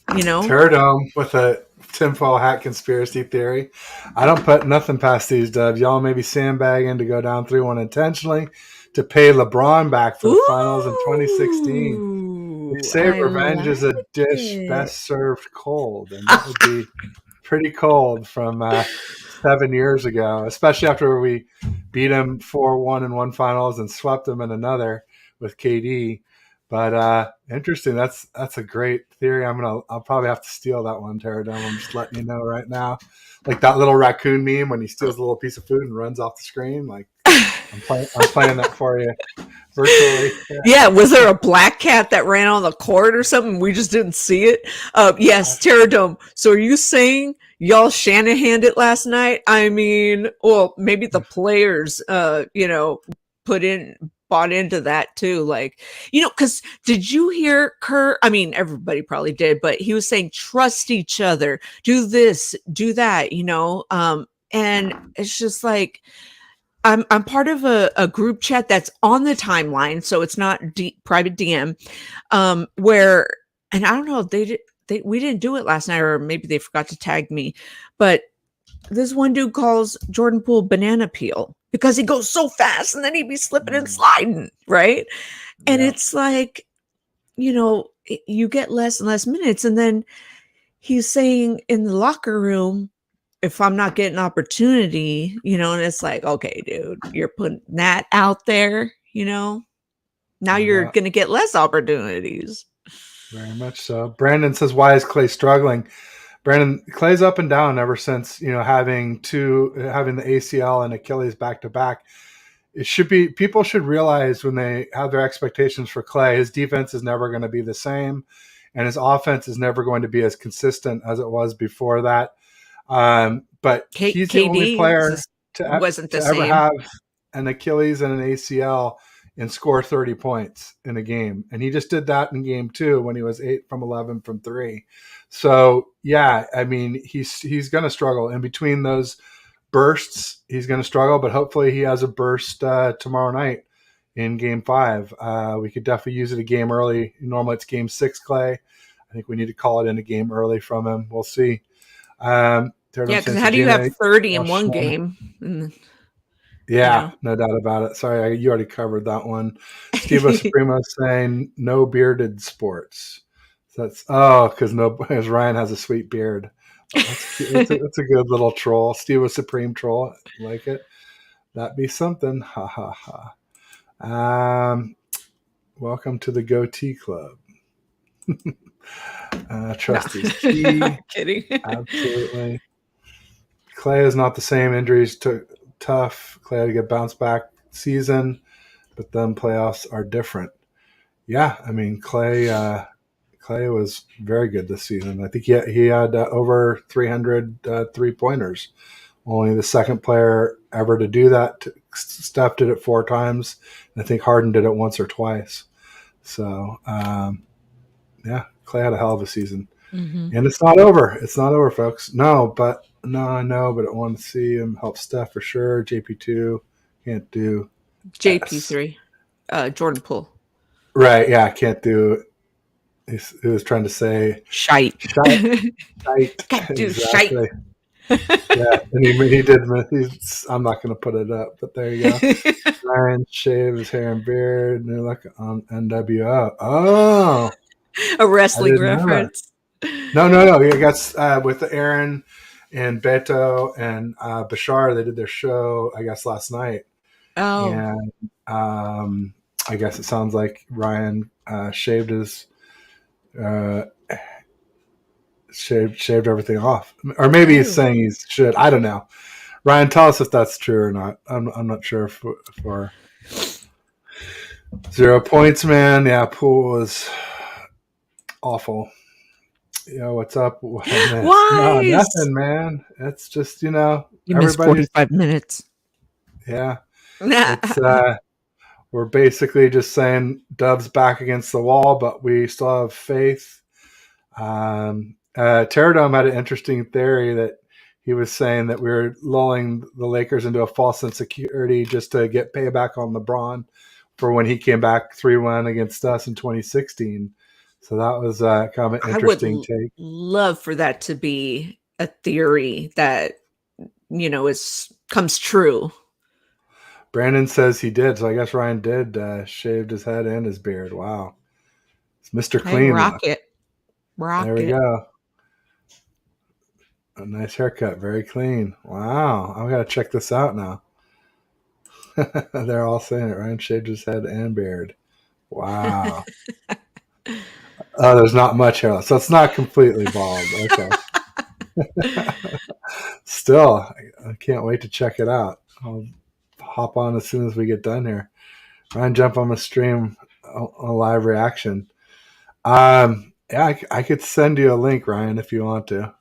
Speaker 1: Terradome with a tinfoil hat conspiracy theory. I don't put nothing past these dubs. Y'all may be sandbagging to go down 3-1 intentionally to pay LeBron back for the finals in 2016. They say revenge is a dish best served cold, and that would be pretty cold from 7 years ago, especially after we beat him 4-1 in one finals and swept him in another with KD. But interesting. That's a great theory. I'll probably have to steal that one, Terradome. I'm just letting you know right now. Like that little raccoon meme when he steals a little piece of food and runs off the screen. Like I'm playing that for you virtually.
Speaker 2: Yeah. Was there a black cat that ran on the court or something? We just didn't see it. Yes, Terradome. So are you saying y'all Shanahan'd it last night? I mean, well, maybe the players, bought into that too. Like, because did you hear Kerr? I mean, everybody probably did, but he was saying, trust each other, do this, do that, and it's just like, I'm part of a group chat that's on the timeline, so it's not private DM, where, and I don't know, we didn't do it last night, or maybe they forgot to tag me, but this one dude calls Jordan Poole banana peel because he goes so fast, and then he'd be slipping and sliding, right? And it's like, you get less and less minutes, and then he's saying in the locker room, if I'm not getting opportunity, and it's like, okay, dude, you're putting that out there, now you're going to get less opportunities.
Speaker 1: Very much so. Brandon says, why is Clay struggling? Brandon, Clay's up and down ever since, having the ACL and Achilles back to back. People should realize when they have their expectations for Clay, his defense is never going to be the same, and his offense is never going to be as consistent as it was before that. But he's the only player to ever have an Achilles and an ACL and score 30 points in a game. And he just did that in game 2 when he was 8 from 11 from 3. So yeah, I mean, he's going to struggle in between those bursts. He's going to struggle, but hopefully he has a burst tomorrow night in game 5. We could definitely use it a game early. Normally it's game 6, Clay. I think we need to call it in a game early from him. We'll see.
Speaker 2: Because how do you have 30 in one game?
Speaker 1: Yeah, no doubt about it. Sorry, you already covered that one. Steve Supremo saying no bearded sports. So that's because Ryan has a sweet beard. That's a good little troll. Steve was Supreme troll. I like it. That'd be something. Ha ha ha. Welcome to the Goatee Club. Trust is key.
Speaker 2: Kidding.
Speaker 1: Absolutely. Clay is not the same. Injuries tough. Clay had to get bounced back season, but then playoffs are different. Yeah, I mean Clay was very good this season. I think he had over 300 3-pointers. Only the second player ever to do that. Steph did it 4 times, and I think Harden did it once or twice. So yeah, Clay had a hell of a season.
Speaker 2: Mm-hmm.
Speaker 1: And it's not over. It's not over, folks. I know, but I want to see him help Steph for sure. JP2 can't do S.
Speaker 2: JP3, Jordan Poole.
Speaker 1: Right. Yeah. I can't do. He was trying to say
Speaker 2: Shite.
Speaker 1: shite. Shite.
Speaker 2: Can't do shite.
Speaker 1: Exactly. Yeah. And he did. I'm not going to put it up, but there you go. Ryan shaved his hair and beard. New look on NWO. Oh,
Speaker 2: A
Speaker 1: I
Speaker 2: wrestling
Speaker 1: didn't know that.
Speaker 2: reference.
Speaker 1: No. He got with Aaron and Beto and Bashar. They did their show, I guess, last night,
Speaker 2: Oh,
Speaker 1: and I guess it sounds like Ryan shaved his uh, shaved everything off, or maybe he's
Speaker 2: oh.
Speaker 1: saying he should. I don't know. Ryan, tell us if that's true or not. I'm not sure for 0 points, man. Yeah, Poole was awful. What's up? What I missed? No,
Speaker 2: Wise.
Speaker 1: nothing, man. It's just
Speaker 2: You missed
Speaker 1: everybody's
Speaker 2: 45 minutes.
Speaker 1: yeah. It's we're basically just saying Dove's back against the wall, but we still have faith. Terradome had an interesting theory that he was saying that we were lulling the Lakers into a false insecurity just to get payback on LeBron for when he came back 3-1 against us in 2016. So that was kind of an
Speaker 2: I would
Speaker 1: interesting take.
Speaker 2: love for that to be a theory that, is comes true.
Speaker 1: Brandon says he did, so I guess Ryan did shaved his head and his beard. Wow. It's Mr.
Speaker 2: Hey,
Speaker 1: Clean
Speaker 2: rock
Speaker 1: look.
Speaker 2: it.
Speaker 1: There
Speaker 2: Rock
Speaker 1: we
Speaker 2: it.
Speaker 1: go. A nice haircut. Very clean. Wow. I've got to check this out now. They're all saying it. Ryan shaved his head and beard. Wow. Oh, there's not much hair. So it's not completely bald. Okay. Still, I can't wait to check it out. I'll hop on as soon as we get done here. Ryan, jump on the stream, a live reaction. Yeah, I could send you a link, Ryan, if you want to.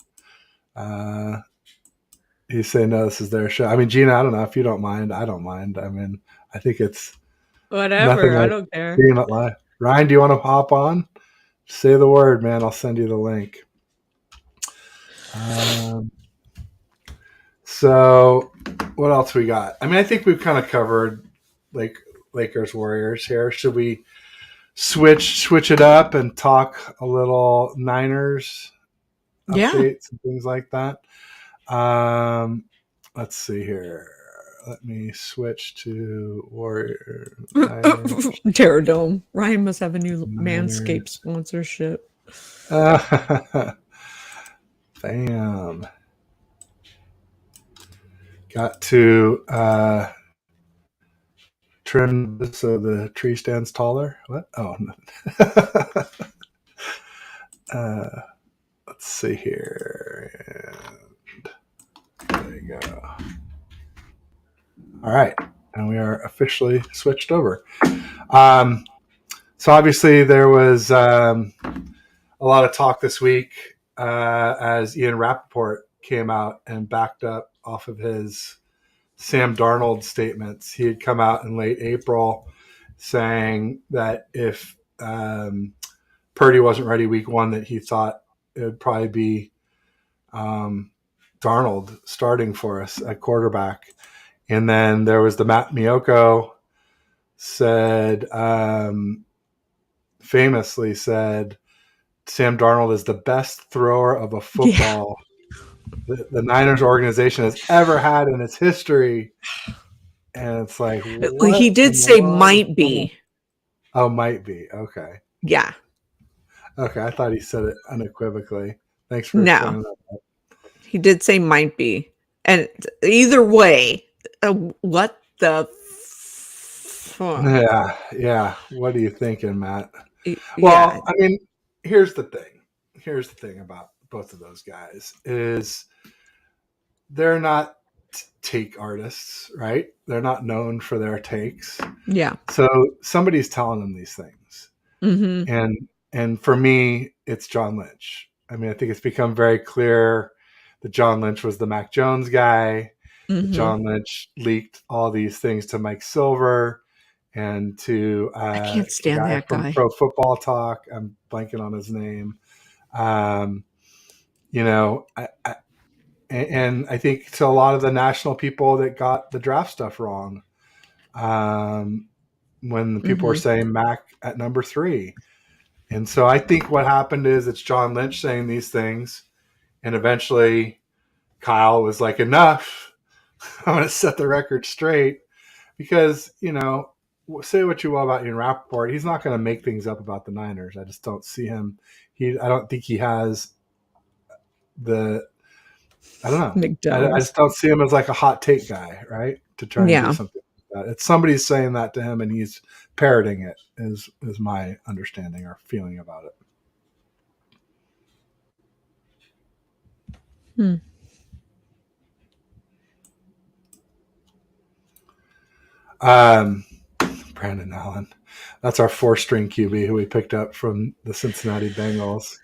Speaker 1: He's saying no, this is their show. I mean, Gina, I don't know if you don't mind. I don't mind. I mean, I think it's nothing
Speaker 2: Whatever. I
Speaker 1: like
Speaker 2: don't care.
Speaker 1: being it live. Ryan, do you want to hop on? Say the word, man. I'll send you the link. So, what else we got? I mean, I think we've kind of covered like Lakers Warriors here. Should we switch it up and talk a little Niners updates and things like that? Let's see here. Let me switch to Warrior
Speaker 2: Terradome. Ryan must have a new
Speaker 1: Niners.
Speaker 2: Manscaped sponsorship.
Speaker 1: Bam. Got to trim this so the tree stands taller. What? Oh, no. Let's see here. And there you go. All right. And we are officially switched over. So obviously there was a lot of talk this week as Ian Rappaport came out and backed up off of his Sam Darnold statements. He had come out in late April saying that if Purdy wasn't ready week one, that he thought it would probably be Darnold starting for us at quarterback. And then there was the Matt Miyoko famously said, Sam Darnold is the best thrower of a football the Niners organization has ever had in its history. And it's like, what?
Speaker 2: He did say might be.
Speaker 1: Oh, might be. Okay.
Speaker 2: Yeah.
Speaker 1: Okay. I thought he said it unequivocally. Thanks for explaining that.
Speaker 2: He did say might be. And either way, what the
Speaker 1: Yeah. What are you thinking, Matt?
Speaker 2: Well,
Speaker 1: I mean, here's the thing about both of those guys is they're not take artists, right? They're not known for their takes.
Speaker 2: Yeah.
Speaker 1: So somebody's telling them these things.
Speaker 2: Mm-hmm.
Speaker 1: And for me, it's John Lynch. I mean, I think it's become very clear that John Lynch was the Mac Jones guy.
Speaker 2: Mm-hmm.
Speaker 1: John Lynch leaked all these things to Mike Silver and to
Speaker 2: I can't stand that
Speaker 1: from
Speaker 2: guy.
Speaker 1: Pro Football Talk. I'm blanking on his name. And I think to a lot of the national people that got the draft stuff wrong, when the people were saying Mac at number 3. And so I think what happened is it's John Lynch saying these things, and eventually Kyle was like, enough. I'm going to set the record straight because, say what you will about Ian Rappaport. He's not going to make things up about the Niners. I just don't see him. I don't think he has I don't know. I just don't see him as like a hot take guy, right? To try and do something like that. It's somebody's saying that to him and he's parroting it is my understanding or feeling about it. Brandon Allen. That's our 4-string QB who we picked up from the Cincinnati Bengals.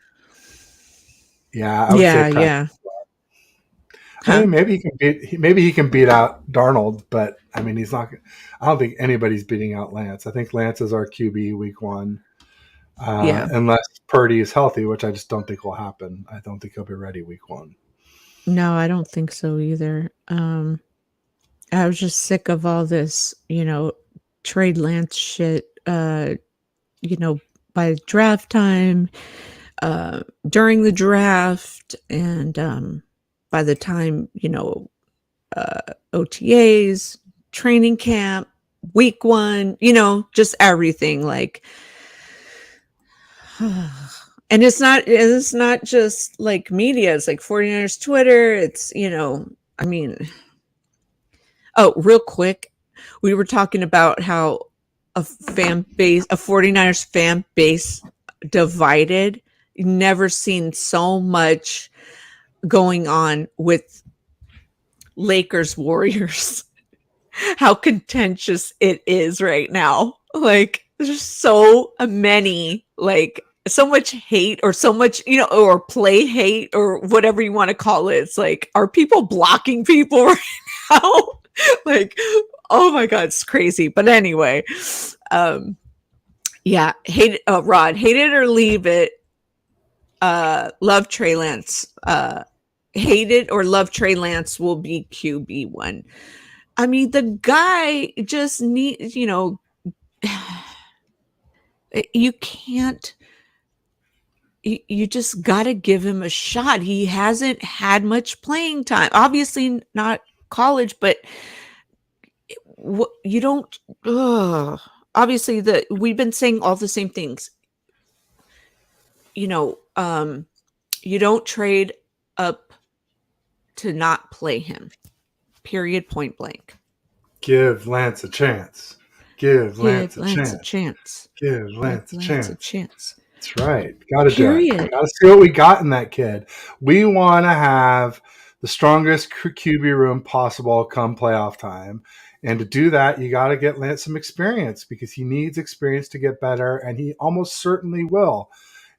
Speaker 1: Yeah, I would say practice. I mean, maybe he can beat out Darnold, but I mean, he's not. I don't think anybody's beating out Lance. I think Lance is our QB week 1, unless Purdy is healthy, which I just don't think will happen. I don't think he'll be ready week 1.
Speaker 2: No, I don't think so either. I was just sick of all this, trade Lance shit. By draft time, during the draft, and by the time, OTAs, training camp, week 1, just everything like, and it's not just like media, it's like 49ers Twitter. It's, I mean, oh, real quick. We were talking about how a 49ers fan base divided. Never seen so much going on with Lakers Warriors. How contentious it is right now. Like, there's so many, like, so much hate or so much, or play hate or whatever you want to call it. It's like, are people blocking people right now? Like, oh my God, it's crazy. But anyway, Rod, hate it or leave it. Love Trey Lance. Hate it or love Trey Lance will be QB1. I mean, the guy just needs, you can't, you just got to give him a shot. He hasn't had much playing time. Obviously not college, but you don't, obviously we've been saying all the same things. You don't trade up to not play him. Period. Point blank.
Speaker 1: Give Lance a chance. Give Lance a chance.
Speaker 2: Give Lance a chance.
Speaker 1: That's right. Got to do it. Got to see what we got in that kid. We want to have the strongest QB room possible come playoff time. And to do that, you got to get Lance some experience because he needs experience to get better, and he almost certainly will.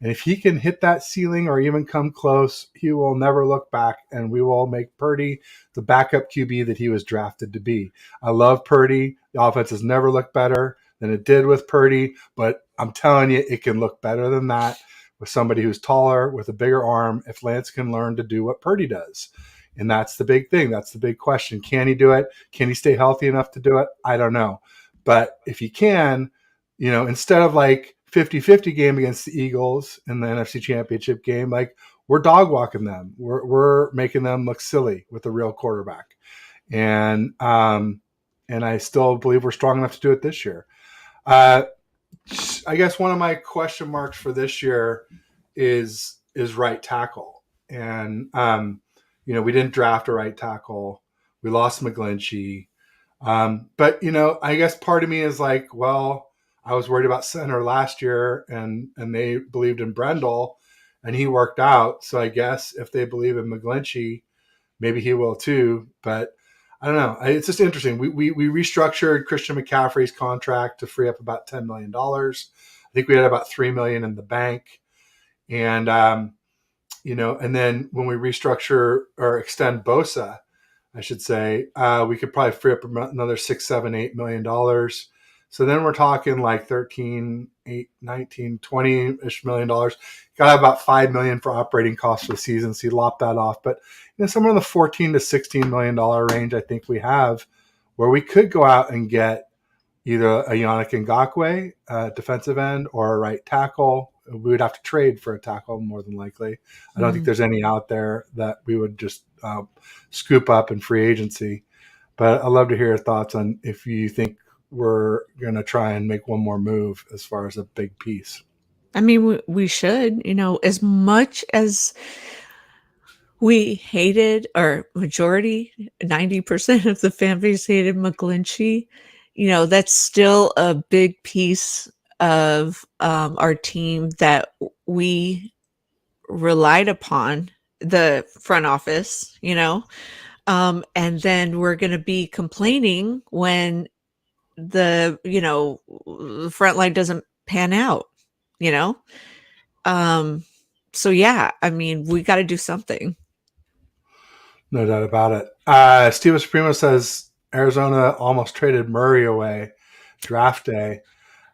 Speaker 1: And if he can hit that ceiling or even come close, he will never look back, and we will make Purdy the backup QB that he was drafted to be. I love Purdy. The offense has never looked better than it did with Purdy, but I'm telling you, it can look better than that with somebody who's taller, with a bigger arm, if Lance can learn to do what Purdy does. And that's the big thing. That's the big question. Can he do it? Can he stay healthy enough to do it? I don't know. But if he can, instead of like 50-50 game against the Eagles in the NFC Championship game, like, we're dog walking them. We're making them look silly with a real quarterback. And I still believe we're strong enough to do it this year. I guess one of my question marks for this year is right tackle. And, we didn't draft a right tackle. We lost McGlinchey. But, I guess part of me is like, well, I was worried about center last year, and they believed in Brendel, and he worked out. So I guess if they believe in McGlinchey, maybe he will too. But I don't know. It's just interesting. We restructured Christian McCaffrey's contract to free up about $10 million. I think we had about $3 million in the bank. And, and then when we restructure or extend Bosa, I should say, we could probably free up another $6, $7, $8 million. So then we're talking like 13, 8, 19, 20-ish million dollars. Got to have about $5 million for operating costs for the season. So you lop that off. But somewhere in the $14 to $16 million range, I think we have, where we could go out and get either a Yannick Ngakoue, defensive end, or a right tackle. We would have to trade for a tackle more than likely. I don't think there's any out there that we would just scoop up in free agency. But I'd love to hear your thoughts on if you think we're going to try and make one more move as far as a big piece.
Speaker 2: I mean, we should, as much as we hated, or majority, 90% of the fan base hated McGlinchey, that's still a big piece of our team that we relied upon, the front office, and then we're going to be complaining when the front line doesn't pan out, you know? So yeah, I mean, we got to do something.
Speaker 1: No doubt about it. Steve Supremo says Arizona almost traded Murray away draft day.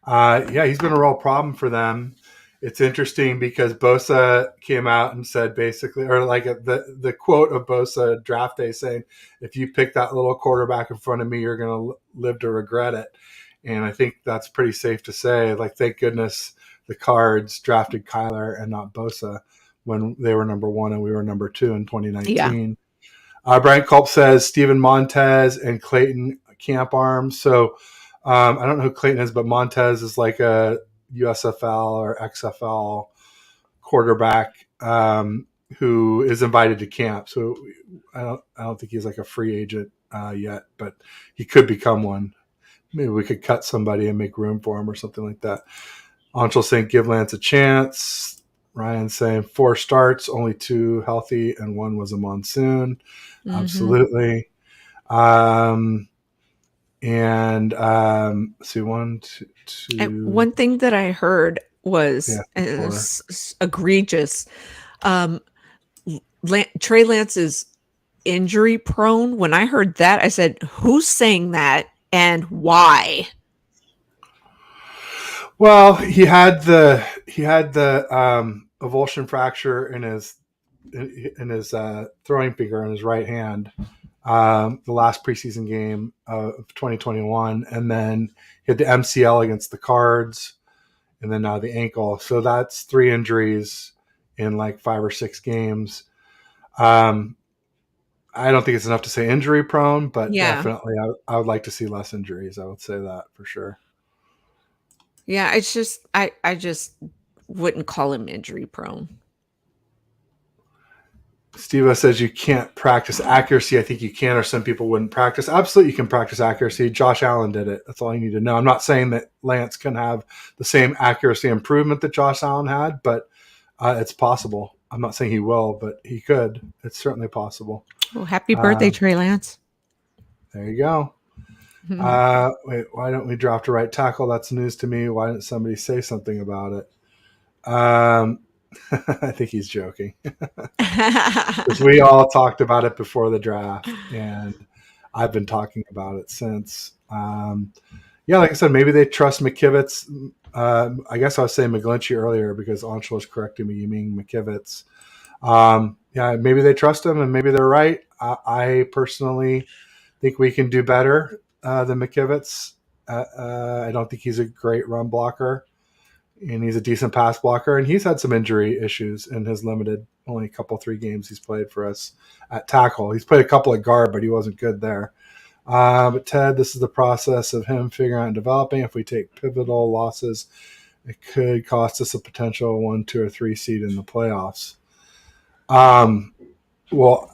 Speaker 1: Yeah, he's been a real problem for them. It's interesting because Bosa came out and said basically, or like the quote of Bosa draft day saying, if you pick that little quarterback in front of me, you're going to live to regret it. And I think that's pretty safe to say. Like, thank goodness the Cards drafted Kyler and not Bosa when they were number 1 and we were number 2 in 2019. Yeah. Brian Culp says Steven Montez and Clayton camp arms. So I don't know who Clayton is, but Montez is like a USFL or XFL quarterback who is invited to camp. So I don't think he's like a free agent yet, but he could become one. Maybe we could cut somebody and make room for him or something like that. Anshul saying give Lance a chance. Ryan saying 4 starts, only 2 healthy, and 1 was a monsoon. Mm-hmm. Absolutely. See, 1, 2.
Speaker 2: And one thing that I heard was egregious. Trey Lance is injury prone. When I heard that, I said, "Who's saying that and why?"
Speaker 1: Well, he had the avulsion fracture in his throwing finger in his right hand. The last preseason game of 2021, and then he had the MCL against the Cards, and then now the ankle. So that's 3 injuries in like 5 or 6 games. I don't think it's enough to say injury prone, but definitely I would like to see less injuries. I would say that for sure.
Speaker 2: Yeah, it's just I just wouldn't call him injury prone.
Speaker 1: Steve says you can't practice accuracy. I think you can, or some people wouldn't practice. Absolutely, you can practice accuracy. Josh Allen did it. That's all you need to know. I'm not saying that Lance can have the same accuracy improvement that Josh Allen had, but it's possible. I'm not saying he will, but he could. It's certainly possible.
Speaker 2: Well, happy birthday, Trey Lance.
Speaker 1: There you go. Wait, why don't we draft a right tackle? That's news to me. Why didn't somebody say something about it? I think he's joking. Because we all talked about it before the draft, and I've been talking about it since. Yeah, like I said, maybe they trust McKivitz. I guess I was saying McGlinchey earlier because Anshul was correcting me. You mean McKivitz. Yeah, maybe they trust him, and maybe they're right. I personally think we can do better than McKivitz. I don't think he's a great run blocker, and he's a decent pass blocker, and he's had some injury issues in his limited, only 3 games he's played for us at tackle. He's played a couple at guard, but he wasn't good there. But Ted, this is the process of him figuring out and developing. If we take pivotal losses, it could cost us a potential 1, 2, or 3 seed in the playoffs. Well,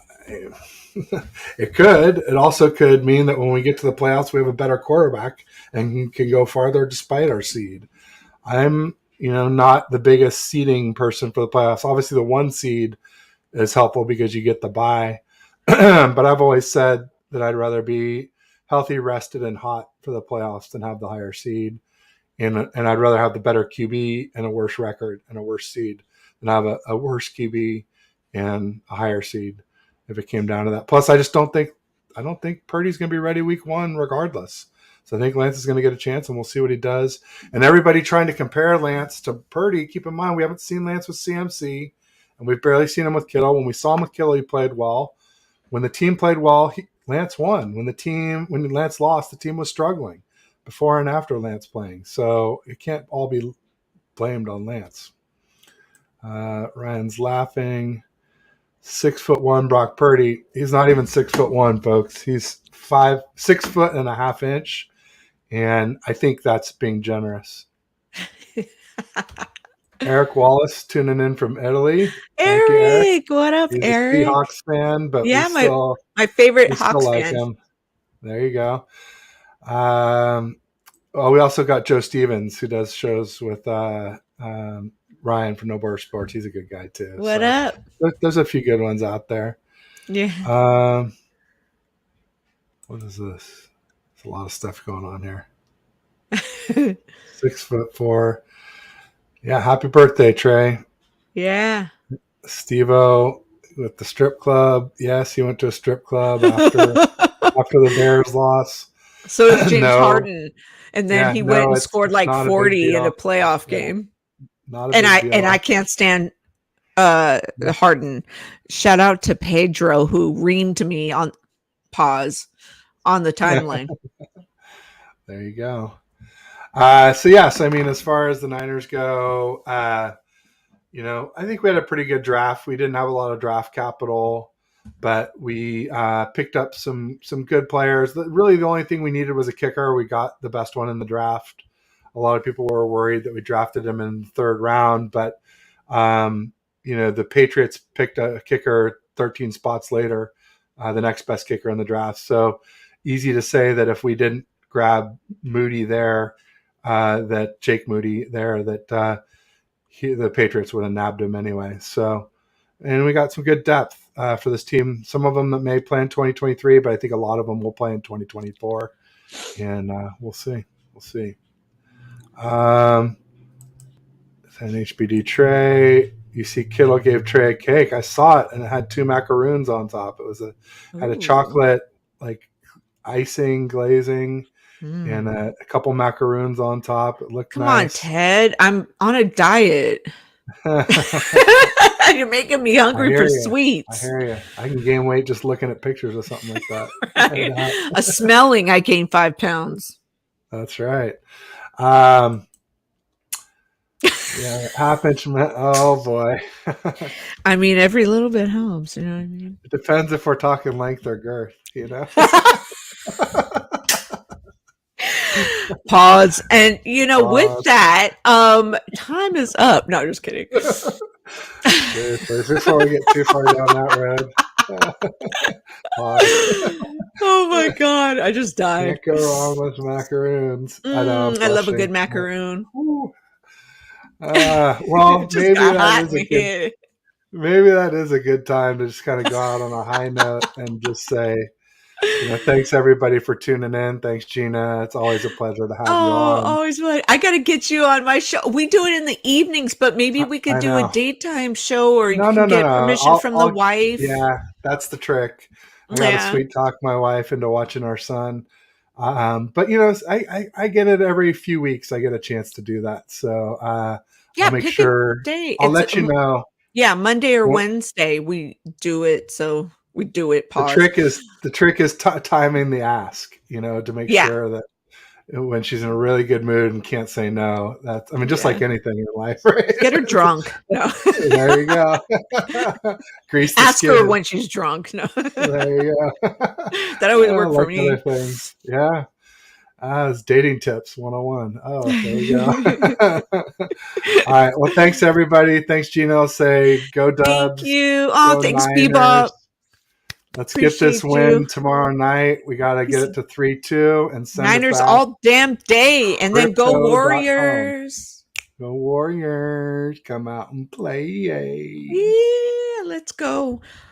Speaker 1: it could. It also could mean that when we get to the playoffs, we have a better quarterback and can go farther despite our seed. I'm, not the biggest seeding person for the playoffs. Obviously, the 1 seed is helpful because you get the bye. But I've always said that I'd rather be healthy, rested, and hot for the playoffs than have the higher seed. And I'd rather have the better QB and a worse record and a worse seed than have a worse QB and a higher seed if it came down to that. Plus, I don't think Purdy's going to be ready week 1 regardless. So I think Lance is going to get a chance, and we'll see what he does. And everybody trying to compare Lance to Purdy, keep in mind we haven't seen Lance with CMC, and we've barely seen him with Kittle. When we saw him with Kittle, he played well. When the team played well, Lance won. When Lance lost, the team was struggling. before and after Lance playing. So it can't all be blamed on Lance. Ryan's laughing. 6'1" Brock Purdy. He's not even 6'1", folks. He's 6'1.5" and I think that's being generous. Eric Wallace tuning in from Italy.
Speaker 2: Thank you, Eric. What up,
Speaker 1: He's
Speaker 2: Eric?
Speaker 1: a Seahawks fan, but
Speaker 2: yeah, my
Speaker 1: we
Speaker 2: favorite
Speaker 1: still
Speaker 2: Hawks
Speaker 1: like
Speaker 2: fan.
Speaker 1: him. There you go. Well, we also got Joe Stevens, who does shows with Ryan from No Border Sports. He's a good guy too.
Speaker 2: What up?
Speaker 1: There's a few good ones out there.
Speaker 2: Yeah.
Speaker 1: What is this? There's a lot of stuff going on here. 6'4". Yeah, happy birthday, Trey.
Speaker 2: Yeah.
Speaker 1: Steve-O with the strip club. Yes, he went to a strip club after the Bears loss.
Speaker 2: So did James Harden. And then he went and scored like 40 in a playoff game.
Speaker 1: Not a big deal.
Speaker 2: And I can't stand Harden. Shout out to Pedro, who reamed me on pause on the timeline.
Speaker 1: There you go. So yes, I mean, as far as the Niners go, you know, I think we had a pretty good draft. We didn't have a lot of draft capital, but we picked up some good players. Really, the only thing we needed was a kicker. We got the best one in the draft. A lot of people were worried that we drafted him in the third round, but you know, the Patriots picked a kicker 13 spots later, the next best kicker in the draft. So easy to say that if we didn't grab Moody there, that Jake Moody there, that the Patriots would have nabbed him anyway. So, and we got some good depth for this team. Some of them that may play in 2023, but I think a lot of them will play in 2024, and we'll see. We'll see. NHBD Trey. You see, Kittle gave Trey a cake. I saw it, and it had 2 macaroons on top. It was had a chocolate like icing glazing. And a couple macaroons on top. It looked nice.
Speaker 2: Come on, Ted. I'm on a diet. You're making me hungry for sweets.
Speaker 1: I hear you. I can gain weight just looking at pictures or something like that.
Speaker 2: Right. A smelling, I gained 5 pounds.
Speaker 1: That's right. Yeah, half-inch. Oh boy.
Speaker 2: I mean, every little bit helps. You know what I mean?
Speaker 1: It depends if we're talking length or girth. You know.
Speaker 2: Pause. And you know, with that, time is up. No, just kidding.
Speaker 1: Before we get too far down that road.
Speaker 2: Oh my god, I just died.
Speaker 1: Can't go wrong with macaroons.
Speaker 2: I love a good macaroon.
Speaker 1: Well, maybe that is a good time to just kind of go out on a high note and just say, you know, thanks everybody for tuning in. Thanks, Gina. It's always a pleasure to have you on.
Speaker 2: Always fun. I got to get you on my show. We do it in the evenings, but maybe we could do a daytime show, or you can get permission from the wife.
Speaker 1: Yeah, that's the trick. I got to sweet talk my wife into watching our son. But you know, I get it every few weeks. I get a chance to do that. So I'll make sure. I'll let you know.
Speaker 2: Yeah, Monday or Wednesday we do it. So we do it. Pause.
Speaker 1: The trick is timing the ask. You know, to make sure that when she's in a really good mood and can't say no. That's, I mean, just like anything in life, right?
Speaker 2: Get her drunk. No.
Speaker 1: There you go. Grease the
Speaker 2: Ask
Speaker 1: skin.
Speaker 2: her when she's drunk. No.
Speaker 1: There you go.
Speaker 2: That always worked for me.
Speaker 1: Other things. Yeah. It's dating tips 101. Oh, there you go. All right. Well, thanks everybody. Thanks, Gina. I'll say go Dubs.
Speaker 2: Thank you. Oh, thanks, Bebop.
Speaker 1: Let's get this win tomorrow night. We got to get it to 3-2 and send
Speaker 2: Niners
Speaker 1: it back.
Speaker 2: all damn day. And then go Warriors.
Speaker 1: Go Warriors. Come out and play.
Speaker 2: Yeah, let's go.